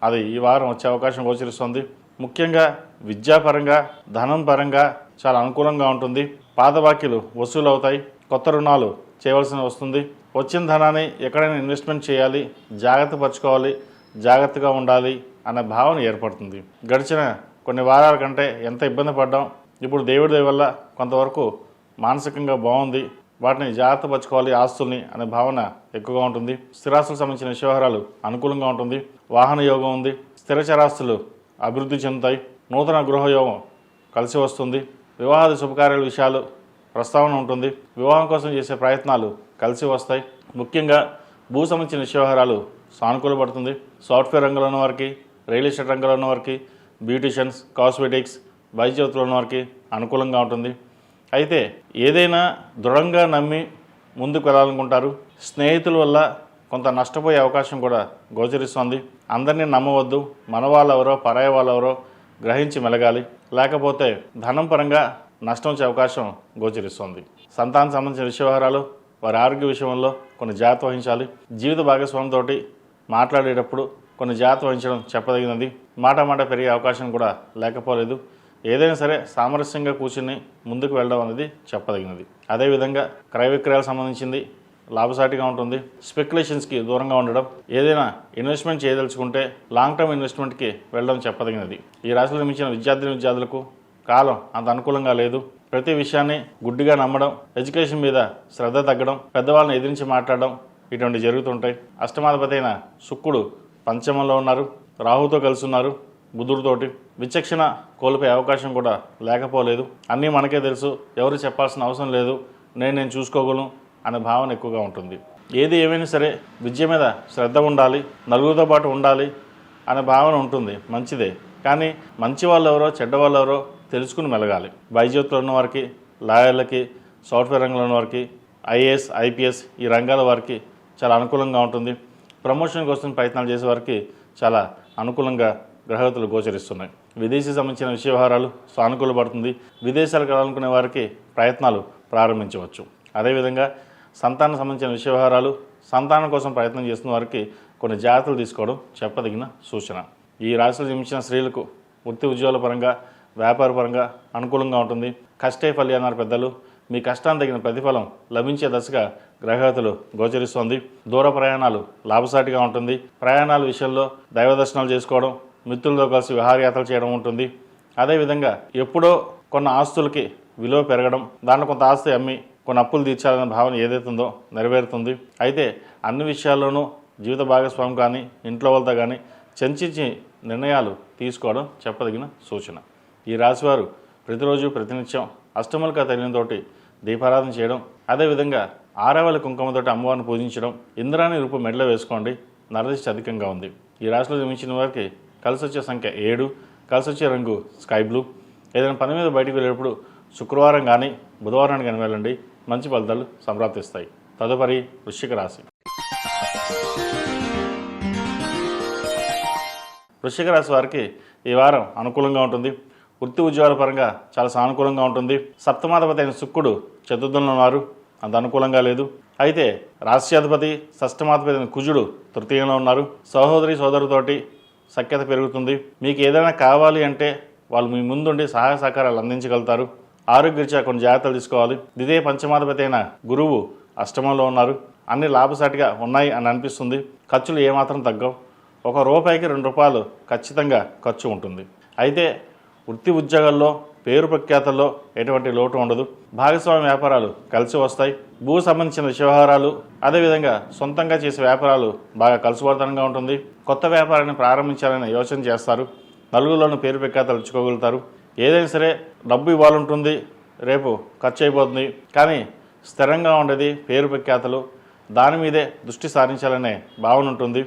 అది ఈ వారం వచ్చే అవకాశం గోచరిస్తుంది. ముఖ్యంగా విద్యాపరంగా, ధనం పరంగా చాలా అనుకూలంగా ఉంటుంది. పాత బాకీలు వసూలు అవుతాయి. కొత్త రుణాలు చేయవలసి వస్తుంది. వచ్చిన ధనాన్ని ఎక్కడైనా ఇన్వెస్ట్మెంట్ చేయాలి, జాగ్రత్త పరచుకోవాలి, జాగ్రత్తగా ఉండాలి అనే భావన ఏర్పడుతుంది. గడిచిన కొన్ని వారాల కంటే ఎంత ఇబ్బంది పడ్డాం, ఇప్పుడు దేవుడి దయ వల్ల కొంతవరకు మానసికంగా బాగుంది, వాటిని జాగ్రత్త పరచుకోవాలి ఆస్తుల్ని అనే భావన ఎక్కువగా ఉంటుంది. స్థిరాస్తులకు సంబంధించిన వ్యవహారాలు అనుకూలంగా ఉంటుంది. వాహన యోగం ఉంది. స్థిర చరాస్తులు అభివృద్ధి చెందుతాయి. నూతన గృహయోగం కలిసి వస్తుంది. వివాహాది శుభకార్యాల విషయాలు ప్రస్తావన ఉంటుంది. వివాహం కోసం చేసే ప్రయత్నాలు కలిసి వస్తాయి. ముఖ్యంగా భూ సంబంధించిన వ్యవహారాలు సానుకూలపడుతుంది. సాఫ్ట్వేర్ రంగంలో ఉన్న వారికి, రియల్ ఎస్టేట్ రంగంలో ఉన్న వారికి, బ్యూటిషియన్స్, కాస్మెటిక్స్, వైద్యులతో ఉన్న వారికి అనుకూలంగా ఉంటుంది. అయితే ఏదైనా దృఢంగా నమ్మి ముందుకు వెళ్ళాలనుకుంటారు. స్నేహితుల వల్ల కొంత నష్టపోయే అవకాశం కూడా గోచరిస్తుంది. అందరినీ నమ్మవద్దు. మన వాళ్ళెవరో పరాయి వాళ్ళెవరో గ్రహించి మెలగాలి, లేకపోతే ధనం పరంగా నష్టం వచ్చే అవకాశం గోచరిస్తుంది. సంతానం సంబంధించిన వ్యవహారాలు, వారి ఆరోగ్య విషయంలో కొన్ని జాగ్రత్త వహించాలి. జీవిత భాగస్వామితో మాట్లాడేటప్పుడు కొన్ని జాగ్రత్త వహించడం చెప్పదగినది. మాట పెరిగే అవకాశం కూడా లేకపోలేదు. ఏదైనా సరే సామరస్యంగా కూర్చుని ముందుకు వెళ్ళడం అనేది చెప్పదగినది. అదేవిధంగా క్రయ విక్రయాలకు సంబంధించింది లాభసాటిగా ఉంటుంది. స్పెక్యులేషన్స్కి దూరంగా ఉండడం, ఏదైనా ఇన్వెస్ట్మెంట్ చేయదలుచుకుంటే లాంగ్ టర్మ్ ఇన్వెస్ట్మెంట్కి వెళ్ళడం చెప్పదగినది. ఈ రాశిలో నిర్మించిన విద్యార్థులకు కాలం అంత అనుకూలంగా లేదు. ప్రతి విషయాన్ని గుడ్డిగా నమ్మడం, ఎడ్యుకేషన్ మీద శ్రద్ధ తగ్గడం, పెద్దవాళ్ళని ఎదిరించి మాట్లాడడం ఇటువంటి జరుగుతుంటాయి. అష్టమాధిపతి అయిన శుక్రుడు పంచమంలో ఉన్నారు, రాహుతో కలిసి ఉన్నారు, బుధుడితోటి. విచక్షణ కోల్పోయే అవకాశం కూడా లేకపోలేదు. అన్నీ మనకే తెలుసు, ఎవరు చెప్పాల్సిన అవసరం లేదు, నేను చూసుకోగలను అనే భావన ఎక్కువగా ఉంటుంది. ఏది ఏమైనా సరే విద్య మీద శ్రద్ధ ఉండాలి, నలుగురితో పాటు ఉండాలి అనే భావన ఉంటుంది. మంచిదే, కానీ మంచి వాళ్ళు ఎవరో చెడ్డ వాళ్ళు ఎవరో తెలుసుకుని మెలగాలి. వైద్యులతో ఉన్న వారికి, లాయర్లకి, సాఫ్ట్వేర్ రంగంలో ఉన్న వారికి, ఐఏఎస్, ఐపీఎస్ ఈ రంగాల వారికి చాలా అనుకూలంగా ఉంటుంది. ప్రమోషన్ కోసం ప్రయత్నాలు చేసే వారికి చాలా అనుకూలంగా గ్రహగతులు గోచరిస్తున్నాయి. విదేశీ సంబంధించిన వ్యవహారాలు సానుకూలపడుతుంది. విదేశాలకు వెళ్ళాలనుకునే వారికి ప్రయత్నాలు ప్రారంభించవచ్చు. అదేవిధంగా సంతానం సంబంధించిన వ్యవహారాలు, సంతానం కోసం ప్రయత్నం చేస్తున్న వారికి కొన్ని జాగ్రత్తలు తీసుకోవడం చెప్పదగిన సూచన. ఈ రాశిలో జన్మించిన స్త్రీలకు వృత్తి ఉద్యోగాల పరంగా, వ్యాపార పరంగా అనుకూలంగా ఉంటుంది. కష్టే ఫలి అన్నారు పెద్దలు. మీ కష్టానికి తగిన ప్రతిఫలం లభించే దశగా గ్రహగతులు గోచరిస్తోంది. దూర ప్రయాణాలు లాభసాటిగా ఉంటుంది. ప్రయాణాల విషయంలో దైవ దర్శనాలు చేసుకోవడం, మిత్రులతో కలిసి విహారయాత్రలు చేయడం ఉంటుంది. అదేవిధంగా ఎప్పుడో కొన్ని ఆస్తులకి విలువ పెరగడం, దాంట్లో కొంత ఆస్తి అమ్మి కొన్ని అప్పులు తీర్చాలనే భావన ఏదైతుందో నెరవేరుతుంది. అయితే అన్ని విషయాల్లోనూ జీవిత భాగస్వామి కానీ, ఇంట్లో వాళ్ళతో కానీ చర్చించి నిర్ణయాలు తీసుకోవడం చెప్పదగిన సూచన. ఈ రాశివారు ప్రతిరోజు ప్రతినిత్యం అష్టములక తైలంతోటి దీపారాధన చేయడం, అదేవిధంగా ఆరవల కుంకుమతోటి అమ్మవారిని పూజించడం, ఇంద్రాణి రూపు మెడలో వేసుకోండి. నరదిష్టి అధికంగా ఉంది. ఈ రాశిలో జన్మించిన వారికి కలిసి వచ్చే సంఖ్య 7, కలిసి వచ్చే రంగు స్కై బ్లూ. ఏదైనా పని మీద బయటకు వెళ్ళేటప్పుడు శుక్రవారం కానీ బుధవారాన్ని కానీ వెళ్ళండి, మంచి ఫలితాలు సంప్రాప్తిస్తాయి. తదుపరి వృశ్చిక రాశి. వృశ్చిక రాశి వారికి ఈ వారం అనుకూలంగా ఉంటుంది. వృత్తి ఉద్యోగాల పరంగా చాలా సానుకూలంగా ఉంటుంది. సప్తమాధిపతి అయిన శుక్రుడు చతుర్థంలో ఉన్నారు, అంత అనుకూలంగా లేదు. అయితే రాష్ట్రాధిపతి షష్టమాధిపతి అయిన కుజుడు తృతీయంలో ఉన్నారు. సహోదరి సోదరుతోటి సఖ్యత పెరుగుతుంది. మీకు ఏదైనా కావాలి అంటే వాళ్ళు మీ ముందుండి సహాయ సహకారాలు అందించగలుగుతారు. ఆరోగ్యరీత్యా కొన్ని జాగ్రత్తలు తీసుకోవాలి. ద్వితీయ పంచమాధిపతి అయిన గురువు అష్టమంలో ఉన్నారు. అన్ని లాభసాటిగా ఉన్నాయి అని అనిపిస్తుంది. ఖర్చులు ఏమాత్రం తగ్గవు. ₹1కి ₹2 ఖచ్చితంగా ఖర్చు ఉంటుంది. అయితే వృత్తి ఉద్యోగాల్లో, పేరు ప్రఖ్యాతల్లో ఎటువంటి లోటు ఉండదు. భాగస్వామ్య వ్యాపారాలు కలిసి వస్తాయి. భూ సంబంధించిన వ్యవహారాలు, అదేవిధంగా సొంతంగా చేసే వ్యాపారాలు బాగా కలుసువర్తనంగా ఉంటుంది. కొత్త వ్యాపారాన్ని ప్రారంభించాలని యోచన చేస్తారు. నలుగురిలోనూ పేరు ప్రఖ్యాతలు ఇచ్చుకోగలుగుతారు. ఏదైనా సరే డబ్బు ఇవ్వాలంటుంది, రేపు ఖర్చు అయిపోతుంది, కానీ స్థిరంగా ఉండేది పేరు ప్రఖ్యాతలు, దాని మీదే దృష్టి సారించాలనే భావన ఉంటుంది.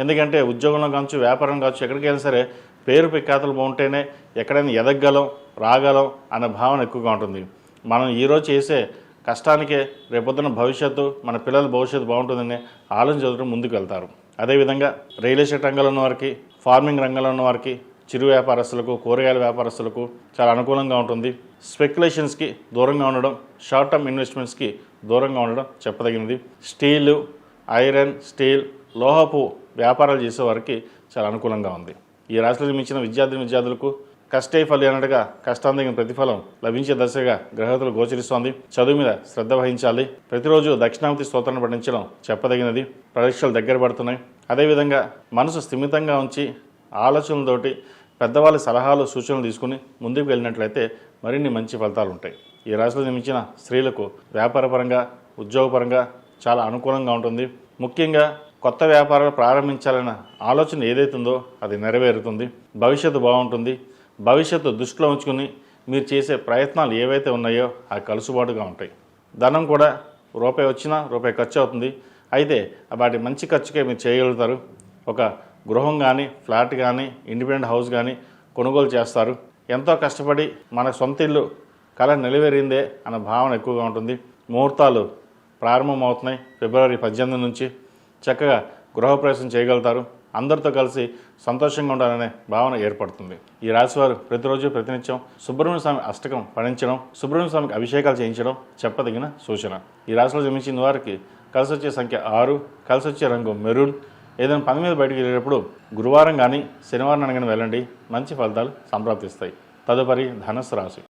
ఎందుకంటే ఉద్యోగంలో కావచ్చు, వ్యాపారం కావచ్చు, ఎక్కడికి వెళ్ళినా సరే పేరు ప్రఖ్యాతలు బాగుంటేనే ఎక్కడైనా ఎదగలం, రాగలం అనే భావన ఎక్కువగా ఉంటుంది. మనం ఈరోజు చేసే కష్టానికే రేపొద్దున భవిష్యత్తు, మన పిల్లల భవిష్యత్తు బాగుంటుందనే ఆలోచన చదువుతూ ముందుకు వెళ్తారు. అదేవిధంగా రియల్ ఎస్టేట్ రంగంలో ఉన్న వారికి, ఫార్మింగ్ రంగంలో ఉన్న వారికి, చిరు వ్యాపారస్తులకు, కూరగాయల వ్యాపారస్తులకు చాలా అనుకూలంగా ఉంటుంది. స్పెక్యులేషన్స్కి దూరంగా ఉండడం, షార్ట్ టర్మ్ ఇన్వెస్ట్మెంట్స్కి దూరంగా ఉండడం చెప్పదగినది. స్టీలు, ఐరన్, స్టీల్, లోహపు వ్యాపారాలు చేసే వారికి చాలా అనుకూలంగా ఉంది. ఈ రాశిలో జన్మించిన విద్యార్థులకు కష్టే ఫలి అన్నట్టుగా కష్టాంతగిన ప్రతిఫలం లభించే దశగా గ్రహతులు గోచరిస్తోంది. చదువు మీద శ్రద్ధ వహించాలి. ప్రతిరోజు దక్షిణామూర్తి స్తోత్రాన్ని పఠించడం చెప్పదగినది. పరీక్షలు దగ్గర పడుతున్నాయి. అదేవిధంగా మనసు స్థిమితంగా ఉంచి ఆలోచనలతోటి పెద్దవాళ్ళ సలహాలు సూచనలు తీసుకుని ముందుకు వెళ్ళినట్లయితే మరిన్ని మంచి ఫలితాలు ఉంటాయి. ఈ రాశిలో జన్మించిన స్త్రీలకు వ్యాపారపరంగా ఉద్యోగపరంగా చాలా అనుకూలంగా ఉంటుంది. ముఖ్యంగా కొత్త వ్యాపారాలు ప్రారంభించాలన్న ఆలోచన ఏదైతుందో అది నెరవేరుతుంది. భవిష్యత్తు బాగుంటుంది. భవిష్యత్తు దృష్టిలో ఉంచుకుని మీరు చేసే ప్రయత్నాలు ఏవైతే ఉన్నాయో అవి కలుసుబాటుగా ఉంటాయి. ధనం కూడా రూపాయి వచ్చినా రూపాయి ఖర్చు అవుతుంది. అయితే వాటి మంచి ఖర్చుకే మీరు చేయగలుగుతారు. ఒక గృహం కానీ ఫ్లాట్ కానీ ఇండిపెండెంట్ హౌస్ కానీ కొనుగోలు చేస్తారు. ఎంతో కష్టపడి మన సొంత ఇల్లు కళ నెరవేరిందే అన్న భావన ఎక్కువగా ఉంటుంది. ముహూర్తాలు ప్రారంభమవుతున్నాయి. ఫిబ్రవరి 18 నుంచి చక్కగా గృహప్రవేశం చేయగలుగుతారు. అందరితో కలిసి సంతోషంగా ఉండాలనే భావన ఏర్పడుతుంది. ఈ రాశివారు ప్రతిరోజు ప్రతినిత్యం సుబ్రహ్మణ్య స్వామి అష్టకం పఠించడం, సుబ్రహ్మణ్య స్వామికి అభిషేకాలు చేయించడం చెప్పదగిన సూచన. ఈ రాశిలో జన్మించిన వారికి కలిసి వచ్చే సంఖ్య 6, కలిసి వచ్చే రంగు మెరూన్. ఏదైనా పని మీద బయటకు వెళ్ళేటప్పుడు గురువారం కానీ శనివారం అనగానే వెళ్ళండి. మంచి ఫలితాలు సంప్రాప్తిస్తాయి. తదుపరి ధనుస్సు రాశి.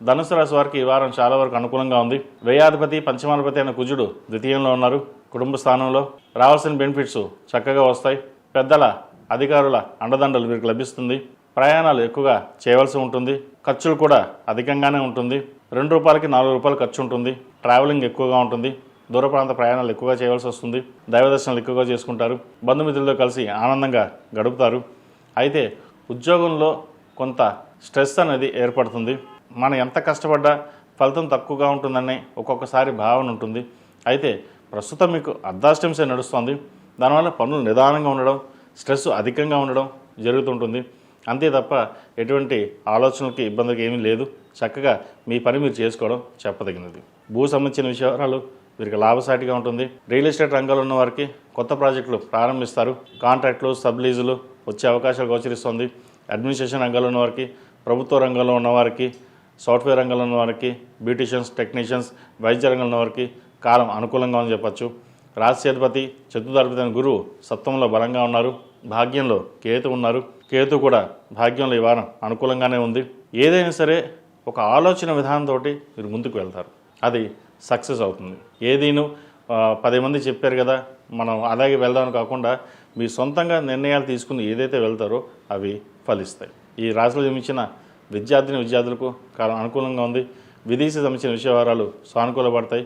ధనుసు రాశి వారికి ఈ వారం చాలా వరకు అనుకూలంగా ఉంది. వ్యయాధిపతి పంచమాధిపతి అయిన కుజుడు ద్వితీయంలో ఉన్నారు. కుటుంబ స్థానంలో రావాల్సిన బెనిఫిట్స్ చక్కగా వస్తాయి. పెద్దల అధికారుల అండదండలు వీరికి లభిస్తుంది. ప్రయాణాలు ఎక్కువగా చేయవలసి ఉంటుంది. ఖర్చులు కూడా అధికంగానే ఉంటుంది. 2 రూపాయలకి 4 రూపాయలు ఖర్చు ఉంటుంది. ట్రావెలింగ్ ఎక్కువగా ఉంటుంది. దూర ప్రాంత ప్రయాణాలు ఎక్కువగా చేయవలసి వస్తుంది. దైవ దర్శనాలు ఎక్కువగా చేసుకుంటారు. బంధుమిత్రులతో కలిసి ఆనందంగా గడుపుతారు. అయితే ఉద్యోగంలో కొంత స్ట్రెస్ అనేది ఏర్పడుతుంది. మనం ఎంత కష్టపడ్డా ఫలితం తక్కువగా ఉంటుందని ఒక్కొక్కసారి భావన ఉంటుంది. అయితే ప్రస్తుతం మీకు అర్ధాష్టమిసే నడుస్తుంది. దానివల్ల పనులు నిదానంగా ఉండడం, స్ట్రెస్ అధికంగా ఉండడం జరుగుతుంటుంది. అంతే తప్ప ఎటువంటి ఆలోచనలకి ఇబ్బందికి ఏమీ లేదు. చక్కగా మీ పని మీరు చేసుకోవడం చెప్పదగినది. భూ సంబంధించిన విషయాలు వీరికి లాభసాటిగా ఉంటుంది. రియల్ ఎస్టేట్ రంగంలో ఉన్న వారికి కొత్త ప్రాజెక్టులు ప్రారంభిస్తారు. కాంట్రాక్టులు, సబ్లీజులు వచ్చే అవకాశాలు గోచరిస్తుంది. అడ్మినిస్ట్రేషన్ రంగంలో ఉన్న వారికి, ప్రభుత్వ రంగంలో ఉన్నవారికి, సాఫ్ట్వేర్ రంగంలో ఉన్న వారికి, బ్యూటిషియన్స్, టెక్నీషియన్స్, వైద్య రంగంలో ఉన్న వారికి కాలం అనుకూలంగా అని చెప్పచ్చు. రాశ్యాధిపతి చతుర్థాధిపతి అయిన గురువు సప్తమంలో బలంగా ఉన్నారు. భాగ్యంలో కేతు ఉన్నారు. కేతు కూడా భాగ్యంలో ఈ వారం అనుకూలంగానే ఉంది. ఏదైనా సరే ఒక ఆలోచన విధానంతో మీరు ముందుకు వెళ్తారు. అది సక్సెస్ అవుతుంది. ఏదీను 10 మంది చెప్పారు కదా మనం అలాగే వెళ్దామని కాకుండా మీ సొంతంగా నిర్ణయాలు తీసుకుని ఏదైతే వెళ్తారో అవి ఫలిస్తాయి. ఈ రాశిలో జన్మించిన విద్యార్థులకు కాలం అనుకూలంగా ఉంది. విదేశీ సంబంధించిన విషయవారాలు సానుకూలపడతాయి.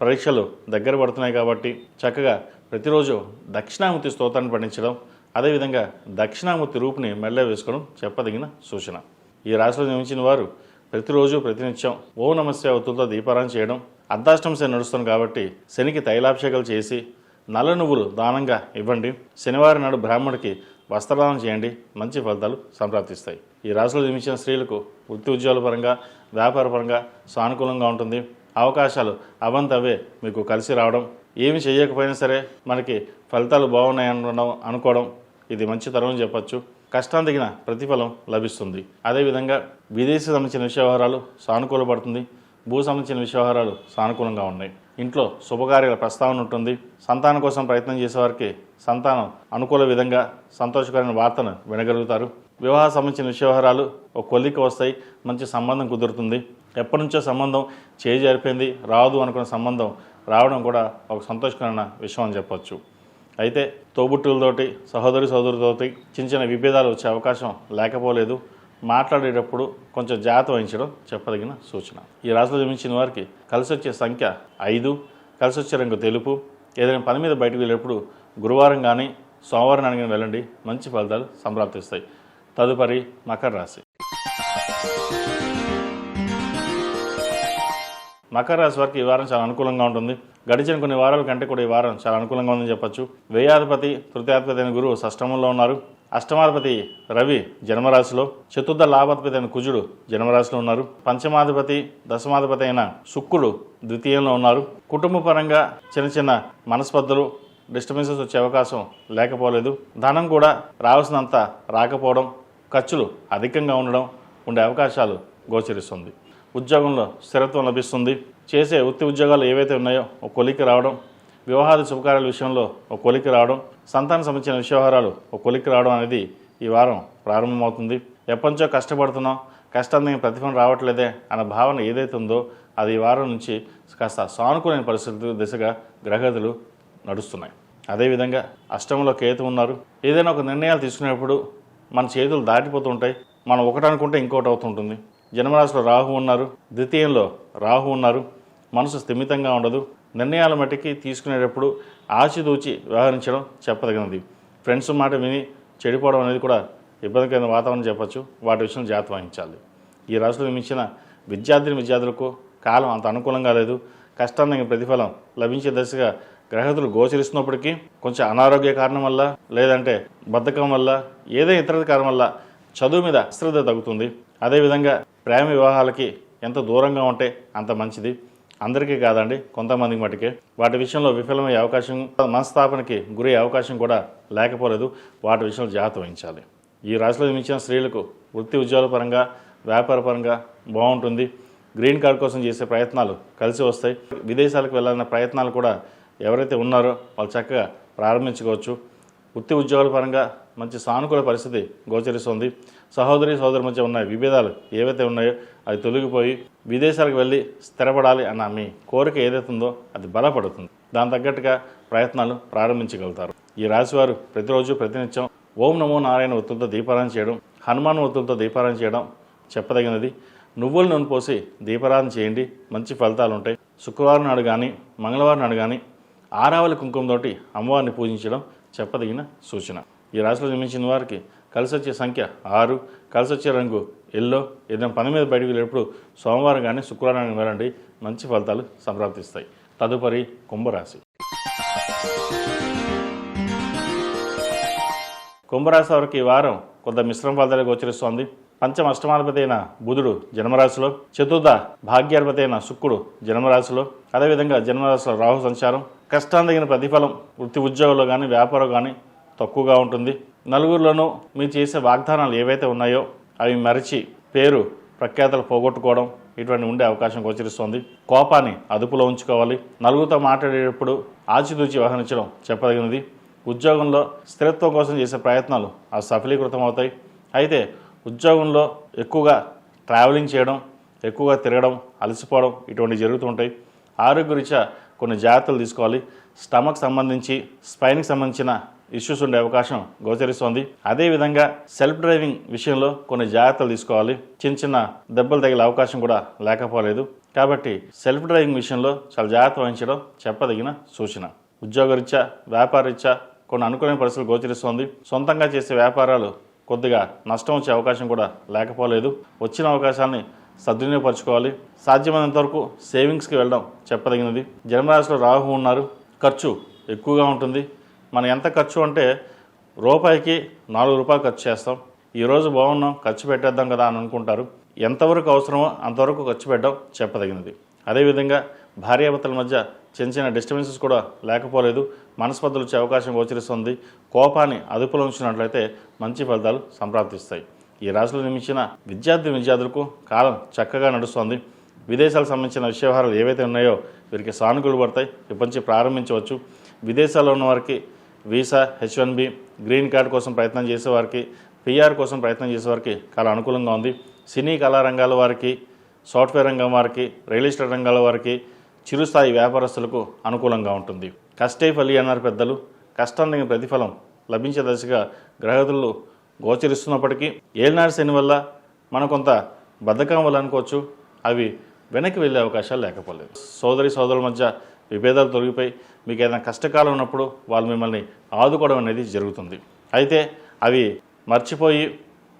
పరీక్షలు దగ్గర పడుతున్నాయి కాబట్టి చక్కగా ప్రతిరోజు దక్షిణామూర్తి స్తోత్రాన్ని పఠించడం, అదేవిధంగా దక్షిణామూర్తి రూపుని మెల్ల వేసుకోవడం చెప్పదగిన సూచన. ఈ రాశిలో జన్మించిన వారు ప్రతిరోజు ప్రతినిత్యం ఓం నమస్తే ఒత్తులతో దీపారాయణ చేయడం, అర్ధాష్టమిశని నడుస్తుంది కాబట్టి శనికి తైలాభిషేకాలు చేసి నల్ల నువ్వులు దానంగా ఇవ్వండి. శనివారం నాడు బ్రాహ్మణుడికి వస్త్రదానం చేయండి. మంచి ఫలితాలు సంప్రాప్తిస్తాయి. ఈ రాశిలో జన్మించిన స్త్రీలకు వృత్తి ఉద్యోగాల పరంగా, వ్యాపార పరంగా సానుకూలంగా ఉంటుంది. అవకాశాలు అవంతవే మీకు కలిసి రావడం, ఏమి చేయకపోయినా సరే మనకి ఫలితాలు బాగున్నాయి అనుకోవడం ఇది మంచి తరం అని చెప్పచ్చు. కష్టానికి తగిన ప్రతిఫలం లభిస్తుంది. అదేవిధంగా విదేశీ సంబంధించిన వ్యవహారాలు సానుకూలపడుతుంది. భూ సంబంధించిన వ్యవహారాలు సానుకూలంగా ఉన్నాయి. ఇంట్లో శుభకార్యాల ప్రస్తావన ఉంటుంది. సంతానం కోసం ప్రయత్నం చేసేవారికి సంతానం అనుకూల విధంగా సంతోషకరమైన వార్తను వినగలుగుతారు. వివాహ సంబంధించిన వ్యవహారాలు ఒక కొలిక వస్తాయి. మంచి సంబంధం కుదురుతుంది. ఎప్పటి నుంచో సంబంధం చేజారిపోయింది, రాదు అనుకున్న సంబంధం రావడం కూడా ఒక సంతోషకరమైన విషయం అని చెప్పచ్చు. అయితే తోబుట్టులతోటి, సహోదరులతోటి చిన్న విభేదాలు వచ్చే అవకాశం లేకపోలేదు. మాట్లాడేటప్పుడు కొంచెం జాగ్రత్త వహించడం చెప్పదగిన సూచన. ఈ రాశిలో జన్మించిన వారికి కలిసి వచ్చే సంఖ్య 5, కలిసి వచ్చే రంగు తెలుపు. ఏదైనా పని మీద బయటకు వెళ్ళేటప్పుడు గురువారం కానీ సోమవారం కానీ వెళ్ళండి. మంచి ఫలితాలు సంప్రాప్తిస్తాయి. తదుపరి మకర రాశి. మకర రాశి వారికి ఈ వారం చాలా అనుకూలంగా ఉంటుంది. గడిచిన కొన్ని వారాల కంటే కూడా ఈ వారం చాలా అనుకూలంగా ఉందని చెప్పచ్చు. వ్యయాధిపతి తృతీయాధిపతి అయిన గురువు షష్టమంలో ఉన్నారు. అష్టమాధిపతి రవి జన్మరాశిలో, చతుర్థ లాభాధిపతి అయిన కుజుడు జన్మరాశిలో ఉన్నారు. పంచమాధిపతి దశమాధిపతి అయిన శుక్రుడు ద్వితీయంలో ఉన్నారు. కుటుంబ పరంగా చిన్న మనస్పర్ధలు, డిస్టర్బెన్సెస్ వచ్చే అవకాశం లేకపోలేదు. ధనం కూడా రావాల్సినంత రాకపోవడం, ఖర్చులు అధికంగా ఉండే అవకాశాలు గోచరిస్తుంది. ఉద్యోగంలో స్థిరత్వం లభిస్తుంది. చేసే వృత్తి ఉద్యోగాలు ఏవైతే ఉన్నాయో ఒక కొలికి రావడం, వివాహాది శుభకార్యాల విషయంలో ఒక కొలికి రావడం, సంతానం సంబంధించిన వ్యవహారాలు ఒక కొలిక్కి రావడం అనేది ఈ వారం ప్రారంభమవుతుంది. ఎప్పటినుంచో కష్టపడుతున్నాం, కష్టానికి ప్రతిఫలం రావట్లేదే అన్న భావన ఏదైతే ఉందో అది ఈ వారం నుంచి కాస్త సానుకూలమైన పరిస్థితులు దిశగా గ్రహగతులు నడుస్తున్నాయి. అదేవిధంగా అష్టమంలో కేతు ఉన్నారు. ఏదైనా ఒక నిర్ణయాలు తీసుకునేటప్పుడు మన చేతులు దాటిపోతూ ఉంటాయి. మనం ఒకటి అనుకుంటే ఇంకోటి అవుతుంటుంది. జన్మరాశిలో రాహు ఉన్నారు, ద్వితీయంలో రాహు ఉన్నారు. మనసు స్థిమితంగా ఉండదు. నిర్ణయాల మట్టికి తీసుకునేటప్పుడు ఆచితూచి వ్యవహరించడం చెప్పదగినది. ఫ్రెండ్స్ మాట విని చెడిపోవడం అనేది కూడా ఇబ్బందికరమైన వాతావరణం చెప్పచ్చు. వాటి విషయంలో జాగ్రత్త వహించాలి. ఈ రాశిలో నిర్మించిన విద్యార్థులకు కాలం అంత అనుకూలంగా లేదు. కష్టానికి ప్రతిఫలం లభించే దశగా గ్రహతులు గోచరిస్తున్నప్పటికీ కొంచెం అనారోగ్య కారణం వల్ల లేదంటే బద్ధకం వల్ల ఏదైనా ఇతర కారణం వల్ల చదువు మీద అశ్రద్ధ తగ్గుతుంది. అదేవిధంగా ప్రేమ వివాహాలకి ఎంత దూరంగా ఉంటే అంత మంచిది. అందరికీ కాదండి, కొంతమందికి మటుకే వాటి విషయంలో విఫలమయ్యే అవకాశం, మనస్తాపనకి గురయ్యే అవకాశం కూడా లేకపోలేదు. వాటి విషయంలో జాగ్రత్త వహించాలి. ఈ రాశిలో జన్మించిన స్త్రీలకు వృత్తి ఉద్యోగాల పరంగా, వ్యాపార పరంగా బాగుంటుంది. గ్రీన్ కార్డ్ కోసం చేసే ప్రయత్నాలు కలిసి వస్తాయి. విదేశాలకు వెళ్ళాలన్న ప్రయత్నాలు కూడా ఎవరైతే ఉన్నారో వాళ్ళు చక్కగా ప్రారంభించుకోవచ్చు. వృత్తి ఉద్యోగాల పరంగా మంచి సానుకూల పరిస్థితి గోచరిస్తుంది. సహోదరి మధ్య ఉన్న విభేదాలు ఏవైతే ఉన్నాయో అది తొలగిపోయి విదేశాలకు వెళ్ళి స్థిరపడాలి అన్న మీ కోరిక ఏదైతే ఉందో అది బలపడుతుంది. దాని తగ్గట్టుగా ప్రయత్నాలు ప్రారంభించగలుగుతారు. ఈ రాశివారు ప్రతిరోజు ప్రతినిత్యం ఓం నమో నారాయణ ఒత్తులతో దీపారాధన చేయడం, హనుమాన్ ఒత్తులతో దీపారాధన చేయడం చెప్పదగినది. నువ్వుల నూనె పోసి దీపారాధన చేయండి, మంచి ఫలితాలు ఉంటాయి. శుక్రవారం నాడు కానీ మంగళవారం నాడు కానీ ఆరావళి కుంకుమతోటి అమ్మవారిని పూజించడం చెప్పదగిన సూచన. ఈ రాశిలో జన్మించిన వారికి కలిసి వచ్చే సంఖ్య 6, కలిసి వచ్చే రంగు ఎల్లో. ఏదైనా పని మీద బయటకు వెళ్ళేటప్పుడు సోమవారం కానీ శుక్రవారం కానీ వెళ్ళండి, మంచి ఫలితాలు సంప్రాప్తిస్తాయి. తదుపరి కుంభరాశి. కుంభరాశి వారికి ఈ వారం కొంత మిశ్రమ ఫలితాలు గోచరిస్తోంది. పంచమ అష్టమాధిపతి అయిన బుధుడు జన్మరాశిలో, చతుర్థ భాగ్యాధిపతి అయిన శుక్రుడు జన్మరాశిలో, అదేవిధంగా జన్మరాశిలో రాహు సంచారం. కష్టానికి తగిన ప్రతిఫలం వృత్తి ఉద్యోగంలో కానీ వ్యాపారం కానీ తక్కువగా ఉంటుంది. నలుగురిలోనూ మీరు చేసే వాగ్దానాలు ఏవైతే ఉన్నాయో అవి మరిచి పేరు ప్రఖ్యాతలు పోగొట్టుకోవడం ఇటువంటి ఉండే అవకాశం గోచరిస్తోంది. కోపాన్ని అదుపులో ఉంచుకోవాలి. నలుగురితో మాట్లాడేటప్పుడు ఆచితూచి వ్యవహరించడం చెప్పదగినది. ఉద్యోగంలో స్థిరత్వం కోసం చేసే ప్రయత్నాలు అవి సఫలీకృతం అవుతాయి. అయితే ఉద్యోగంలో ఎక్కువగా ట్రావెలింగ్ చేయడం, ఎక్కువగా తిరగడం, అలసిపోవడం ఇటువంటివి జరుగుతుంటాయి. ఆరోగ్యరీత్యా కొన్ని జాగ్రత్తలు తీసుకోవాలి. స్టమక్ సంబంధించి, స్పైన్కి సంబంధించిన ఇష్యూస్ ఉండే అవకాశం గోచరిస్తోంది. అదేవిధంగా సెల్ఫ్ డ్రైవింగ్ విషయంలో కొన్ని జాగ్రత్తలు తీసుకోవాలి. చిన్న చిన్న దెబ్బలు తగిలే అవకాశం కూడా లేకపోలేదు. కాబట్టి సెల్ఫ్ డ్రైవింగ్ విషయంలో చాలా జాగ్రత్త వహించడం చెప్పదగిన సూచన. ఉద్యోగరీత్యా, వ్యాపారరీత్యా కొన్ని అనుకూలమైన పరిస్థితులు గోచరిస్తోంది. సొంతంగా చేసే వ్యాపారాలు కొద్దిగా నష్టం వచ్చే అవకాశం కూడా లేకపోలేదు. వచ్చిన అవకాశాన్ని సద్వినియోగపరచుకోవాలి. సాధ్యమైనంత వరకు సేవింగ్స్కి వెళ్ళడం చెప్పదగినది. జన్మరాశిలో రాహు ఉన్నారు. ఖర్చు ఎక్కువగా ఉంటుంది. మనం ఎంత ఖర్చు అంటే రూపాయికి 4 రూపాయలు ఖర్చు చేస్తాం. ఈరోజు బాగున్నాం, ఖర్చు పెట్టేద్దాం కదా అని అనుకుంటారు. ఎంతవరకు అవసరమో అంతవరకు ఖర్చు పెట్టడం చెప్పదగినది. అదేవిధంగా భార్యాభర్తల మధ్య చిన్న చిన్న డిస్టర్బెన్సెస్ కూడా లేకపోలేదు. మనస్పర్ధలు వచ్చే అవకాశం గోచరిస్తుంది. కోపాన్ని అదుపులో ఉంచినట్లయితే మంచి ఫలితాలు సంప్రాప్తిస్తాయి. ఈ రాశిలో నిర్మించిన విద్యార్థులకు కాలం చక్కగా నడుస్తుంది. విదేశాలకు సంబంధించిన వ్యవహారాలు ఏవైతే ఉన్నాయో వీరికి సానుకూలు పడతాయి. ఇప్పటి నుంచి ప్రారంభించవచ్చు. విదేశాల్లో ఉన్న వారికి వీసా, H1B, గ్రీన్ కార్డ్ కోసం ప్రయత్నం చేసేవారికి, PR కోసం ప్రయత్నం చేసేవారికి చాలా అనుకూలంగా ఉంది. సినీ కళా రంగాల వారికి, సాఫ్ట్వేర్ రంగం వారికి, రియల్ ఎస్టేట్ రంగాల వారికి, చిరుస్థాయి వ్యాపారస్తులకు అనుకూలంగా ఉంటుంది. కష్టే ఫలి అన్నారు పెద్దలు. కష్టానికి ప్రతిఫలం లభించే దశగా గ్రహగతులు గోచరిస్తున్నప్పటికీ ఏలినాడు శని వల్ల మనం కొంత బద్ధకం వల్ల అనుకోవచ్చు, అవి వెనక్కి వెళ్ళే అవకాశాలు లేకపోలేదు. సోదరుల మధ్య విభేదాలు తొలగిపోయి మీకు ఏదైనా కష్టకాలం ఉన్నప్పుడు వాళ్ళు మిమ్మల్ని ఆదుకోవడం అనేది జరుగుతుంది. అయితే అవి మర్చిపోయి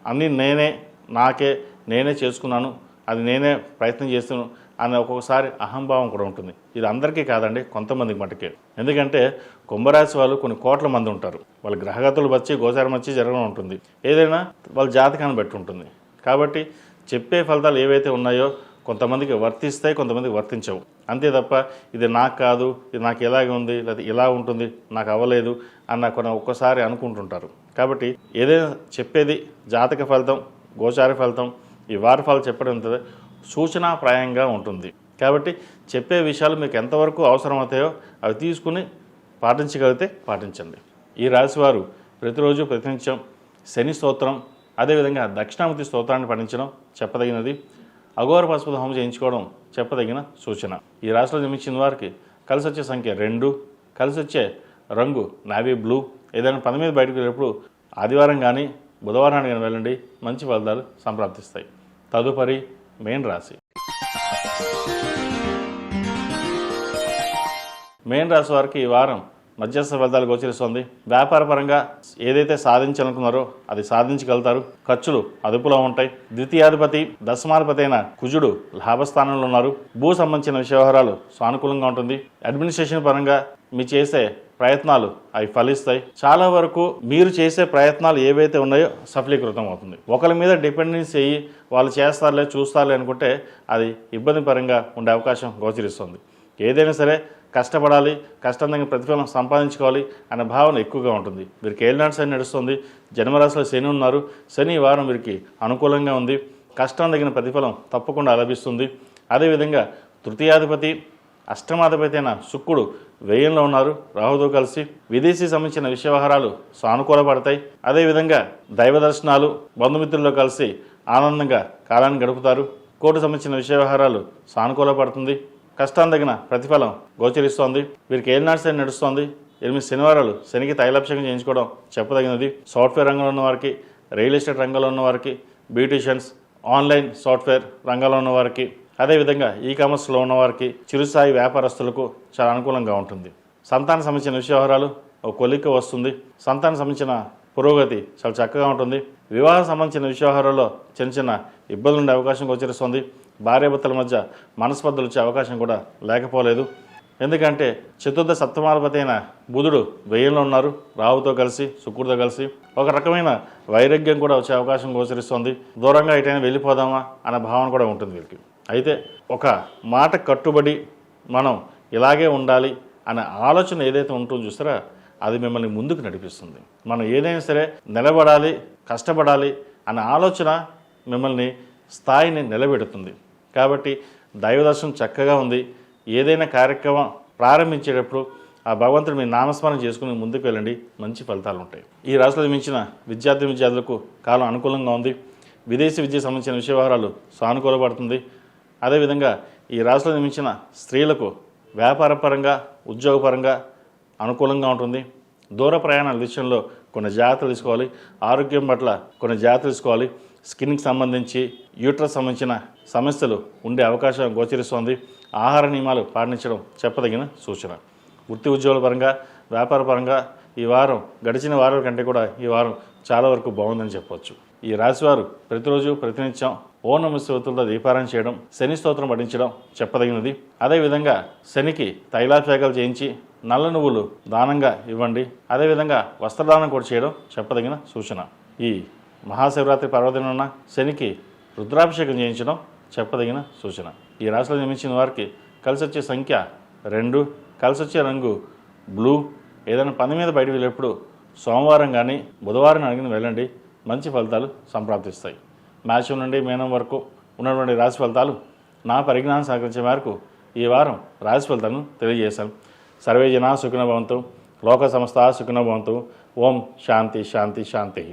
అన్నీ నేనే చేసుకున్నాను, అది నేనే ప్రయత్నం చేస్తున్నాను అని ఒక్కొక్కసారి అహంభావం కూడా ఉంటుంది. ఇది అందరికీ కాదండి, కొంతమందికి మటుకే. ఎందుకంటే కుంభరాశి వాళ్ళు కొన్ని కోట్ల మంది ఉంటారు. వాళ్ళ గ్రహగతులు వచ్చి గోచారం వచ్చి జరగడం ఉంటుంది. ఏదైనా వాళ్ళ జాతకాన్ని బట్టి ఉంటుంది. కాబట్టి చెప్పే ఫలితాలు ఏవైతే ఉన్నాయో కొంతమందికి వర్తిస్తాయి, కొంతమందికి వర్తించవు. అంతే తప్ప ఇది నాకు కాదు, ఇది నాకు ఇలాగే ఉంది, లేదా ఇలా ఉంటుంది, నాకు అవ్వలేదు అన్న ఒక్కసారి అనుకుంటుంటారు. కాబట్టి ఏదైనా చెప్పేది జాతక ఫలితం, గోచార ఫలితం, ఈ వారి ఫలితం చెప్పడం ఉంటుంది సూచనాప్రాయంగా ఉంటుంది. కాబట్టి చెప్పే విషయాలు మీకు ఎంతవరకు అవసరమవుతాయో అవి తీసుకుని పాటించగలిగితే పాటించండి. ఈ రాశివారు ప్రతిరోజు ప్రతినిత్యం శని స్తోత్రం, అదేవిధంగా దక్షిణామూర్తి స్తోత్రాన్ని పఠించడం చెప్పదగినది. అఘోర పశుపత హోమం చేయించుకోవడం చెప్పదగిన సూచన. ఈ రాశిలో జన్మించిన వారికి కలిసి వచ్చే సంఖ్య 2, కలిసి వచ్చే రంగు నావీ బ్లూ. ఏదైనా పని మీద బయటకు వెళ్ళినప్పుడు ఆదివారం కానీ బుధవారాన్ని కానీ వెళ్ళండి, మంచి ఫలితాలు సంప్రాప్తిస్తాయి. తదుపరి మేన్ రాశి. మేన్ రాశి వారికి ఈ వారం మధ్యస్థ ఫలితాలు గోచరిస్తుంది. వ్యాపారపరంగా ఏదైతే సాధించాలనుకున్నారో అది సాధించగలుగుతారు. ఖర్చులు అదుపులో ఉంటాయి. ద్వితీయాధిపతి దశమాధిపతి అయిన కుజుడు లాభస్థానంలో ఉన్నారు. భూ సంబంధించిన వ్యవహారాలు సానుకూలంగా ఉంటుంది. అడ్మినిస్ట్రేషన్ పరంగా మీ చేసే ప్రయత్నాలు అవి ఫలిస్తాయి. చాలా వరకు మీరు చేసే ప్రయత్నాలు ఏవైతే ఉన్నాయో సఫలీకృతం అవుతుంది. ఒకరి మీద డిపెండెన్స్ అయ్యి వాళ్ళు చేస్తారులే చూస్తారులే అనుకుంటే అది ఇబ్బంది పరంగా ఉండే అవకాశం గోచరిస్తుంది. ఏదైనా సరే కష్టపడాలి, కష్టం తగిన ప్రతిఫలం సంపాదించుకోవాలి అనే భావన ఎక్కువగా ఉంటుంది. వీరికి ఏలినాటి శని నడుస్తుంది. జన్మరాశిలో శని ఉన్నారు. శని ఈ వారం వీరికి అనుకూలంగా ఉంది. కష్టం తగిన ప్రతిఫలం తప్పకుండా లభిస్తుంది. అదేవిధంగా తృతీయాధిపతి అష్టమాధిపతి అయిన శుక్రుడు వ్యయంలో ఉన్నారు రాహుతో కలిసి. విదేశీ సంబంధించిన వ్యవహారాలు సానుకూలపడతాయి. అదేవిధంగా దైవ దర్శనాలు, బంధుమిత్రుల్లో కలిసి ఆనందంగా కాలాన్ని గడుపుతారు. కోర్టు సంబంధించిన వ్యవహారాలు సానుకూలపడుతుంది. కష్టం తగిన ప్రతిఫలం గోచరిస్తోంది. వీరికి ఏలినాటి శని నడుస్తోంది. 8 శనివారాలు శనికి తైలాభిషేకం చేయించుకోవడం చెప్పదగినది. సాఫ్ట్వేర్ రంగంలో ఉన్న వారికి, రియల్ ఎస్టేట్ రంగంలో ఉన్న వారికి, బ్యూటీషియన్స్, ఆన్లైన్ సాఫ్ట్వేర్ రంగంలో ఉన్న వారికి, అదేవిధంగా ఈ కామర్స్లో ఉన్నవారికి, చిరుస్థాయి వ్యాపారస్తులకు చాలా అనుకూలంగా ఉంటుంది. సంతాన సంబంధించిన వ్యవహారాలు ఒక కొలిక్కి వస్తుంది. సంతానం సంబంధించిన పురోగతి చాలా చక్కగా ఉంటుంది. వివాహం సంబంధించిన వ్యవహారాల్లో చిన్న చిన్న ఇబ్బందులు ఉండే అవకాశం గోచరిస్తుంది. భార్యాభర్తల మధ్య మనస్పర్ధలు వచ్చే అవకాశం కూడా లేకపోలేదు. ఎందుకంటే చతుర్థ సప్తమాధిపతి అయిన బుధుడు వ్యయంలో ఉన్నారు రాహుతో కలిసి, శుక్రుడితో కలిసి. ఒక రకమైన వైరాగ్యం కూడా వచ్చే అవకాశం గోచరిస్తుంది. దూరంగా ఎటైనా వెళ్ళిపోదామా అనే భావన కూడా ఉంటుంది వీరికి. అయితే ఒక మాట కట్టుబడి మనం ఇలాగే ఉండాలి అనే ఆలోచన ఏదైతే ఉంటుందో చూస్తారా, అది మిమ్మల్ని ముందుకు నడిపిస్తుంది. మనం ఏదైనా సరే నిలబడాలి, కష్టపడాలి అనే ఆలోచన మిమ్మల్ని స్థాయిని నిలబెడుతుంది. కాబట్టి దైవదర్శనం చక్కగా ఉంది. ఏదైనా కార్యక్రమం ప్రారంభించేటప్పుడు ఆ భగవంతుడు మీ నామస్మరణ చేసుకుని ముందుకు వెళ్ళండి, మంచి ఫలితాలు ఉంటాయి. ఈ రాశిలో జన్మించిన విద్యార్థులకు కాలం అనుకూలంగా ఉంది. విదేశీ విద్యకు సంబంధించిన వ్యవహారాలు సానుకూలపడుతుంది. అదేవిధంగా ఈ రాశిలో జన్మించిన స్త్రీలకు వ్యాపారపరంగా, ఉద్యోగపరంగా అనుకూలంగా ఉంటుంది. దూర ప్రయాణాల విషయంలో కొన్ని జాగ్రత్తలు తీసుకోవాలి. ఆరోగ్యం పట్ల కొన్ని జాగ్రత్తలు తీసుకోవాలి. స్కిన్కి సంబంధించి, యూట్రస్ సంబంధించిన సమస్యలు ఉండే అవకాశం గోచరిస్తోంది. ఆహార నియమాలు పాటించడం చెప్పదగిన సూచన. వృత్తి ఉద్యోగాల పరంగా, వ్యాపార పరంగా ఈ వారం గడిచిన వారాల కంటే కూడా ఈ వారం చాలా వరకు బాగుందని చెప్పవచ్చు. ఈ రాశివారు ప్రతిరోజు ప్రతినిత్యం ఓం నమః శివాయతో దీపారాయణ చేయడం, శని స్తోత్రం పఠించడం చెప్పదగినది. అదేవిధంగా శనికి తైలాభిషేకాలు చేయించి నల్ల నువ్వులు దానంగా ఇవ్వండి. అదేవిధంగా వస్త్రదానం కూడా చేయడం చెప్పదగిన సూచన. ఈ మహాశివరాత్రి పర్వదినాన శనికి రుద్రాభిషేకం చేయించడం చెప్పదగిన సూచన. ఈ రాశిలో జన్మించిన వారికి కలిసి వచ్చే సంఖ్య 2, కలిసి వచ్చే రంగు బ్లూ. ఏదైనా పని మీద బయటకు వెళ్ళేప్పుడు సోమవారం కానీ బుధవారం అడిగిన వెళ్ళండి, మంచి ఫలితాలు సంప్రాప్తిస్తాయి. మేషం నుండి మీనం వరకు ఉన్నటువంటి రాశి ఫలితాలు నా పరిజ్ఞానం సహకరించే మేరకు ఈ వారం రాశి ఫలితాలను తెలియజేశాను. సర్వే జనా సుఖినో భవంతు, లోక సమస్త సుఖినో భవంతు. ఓం శాంతి శాంతి శాంతి.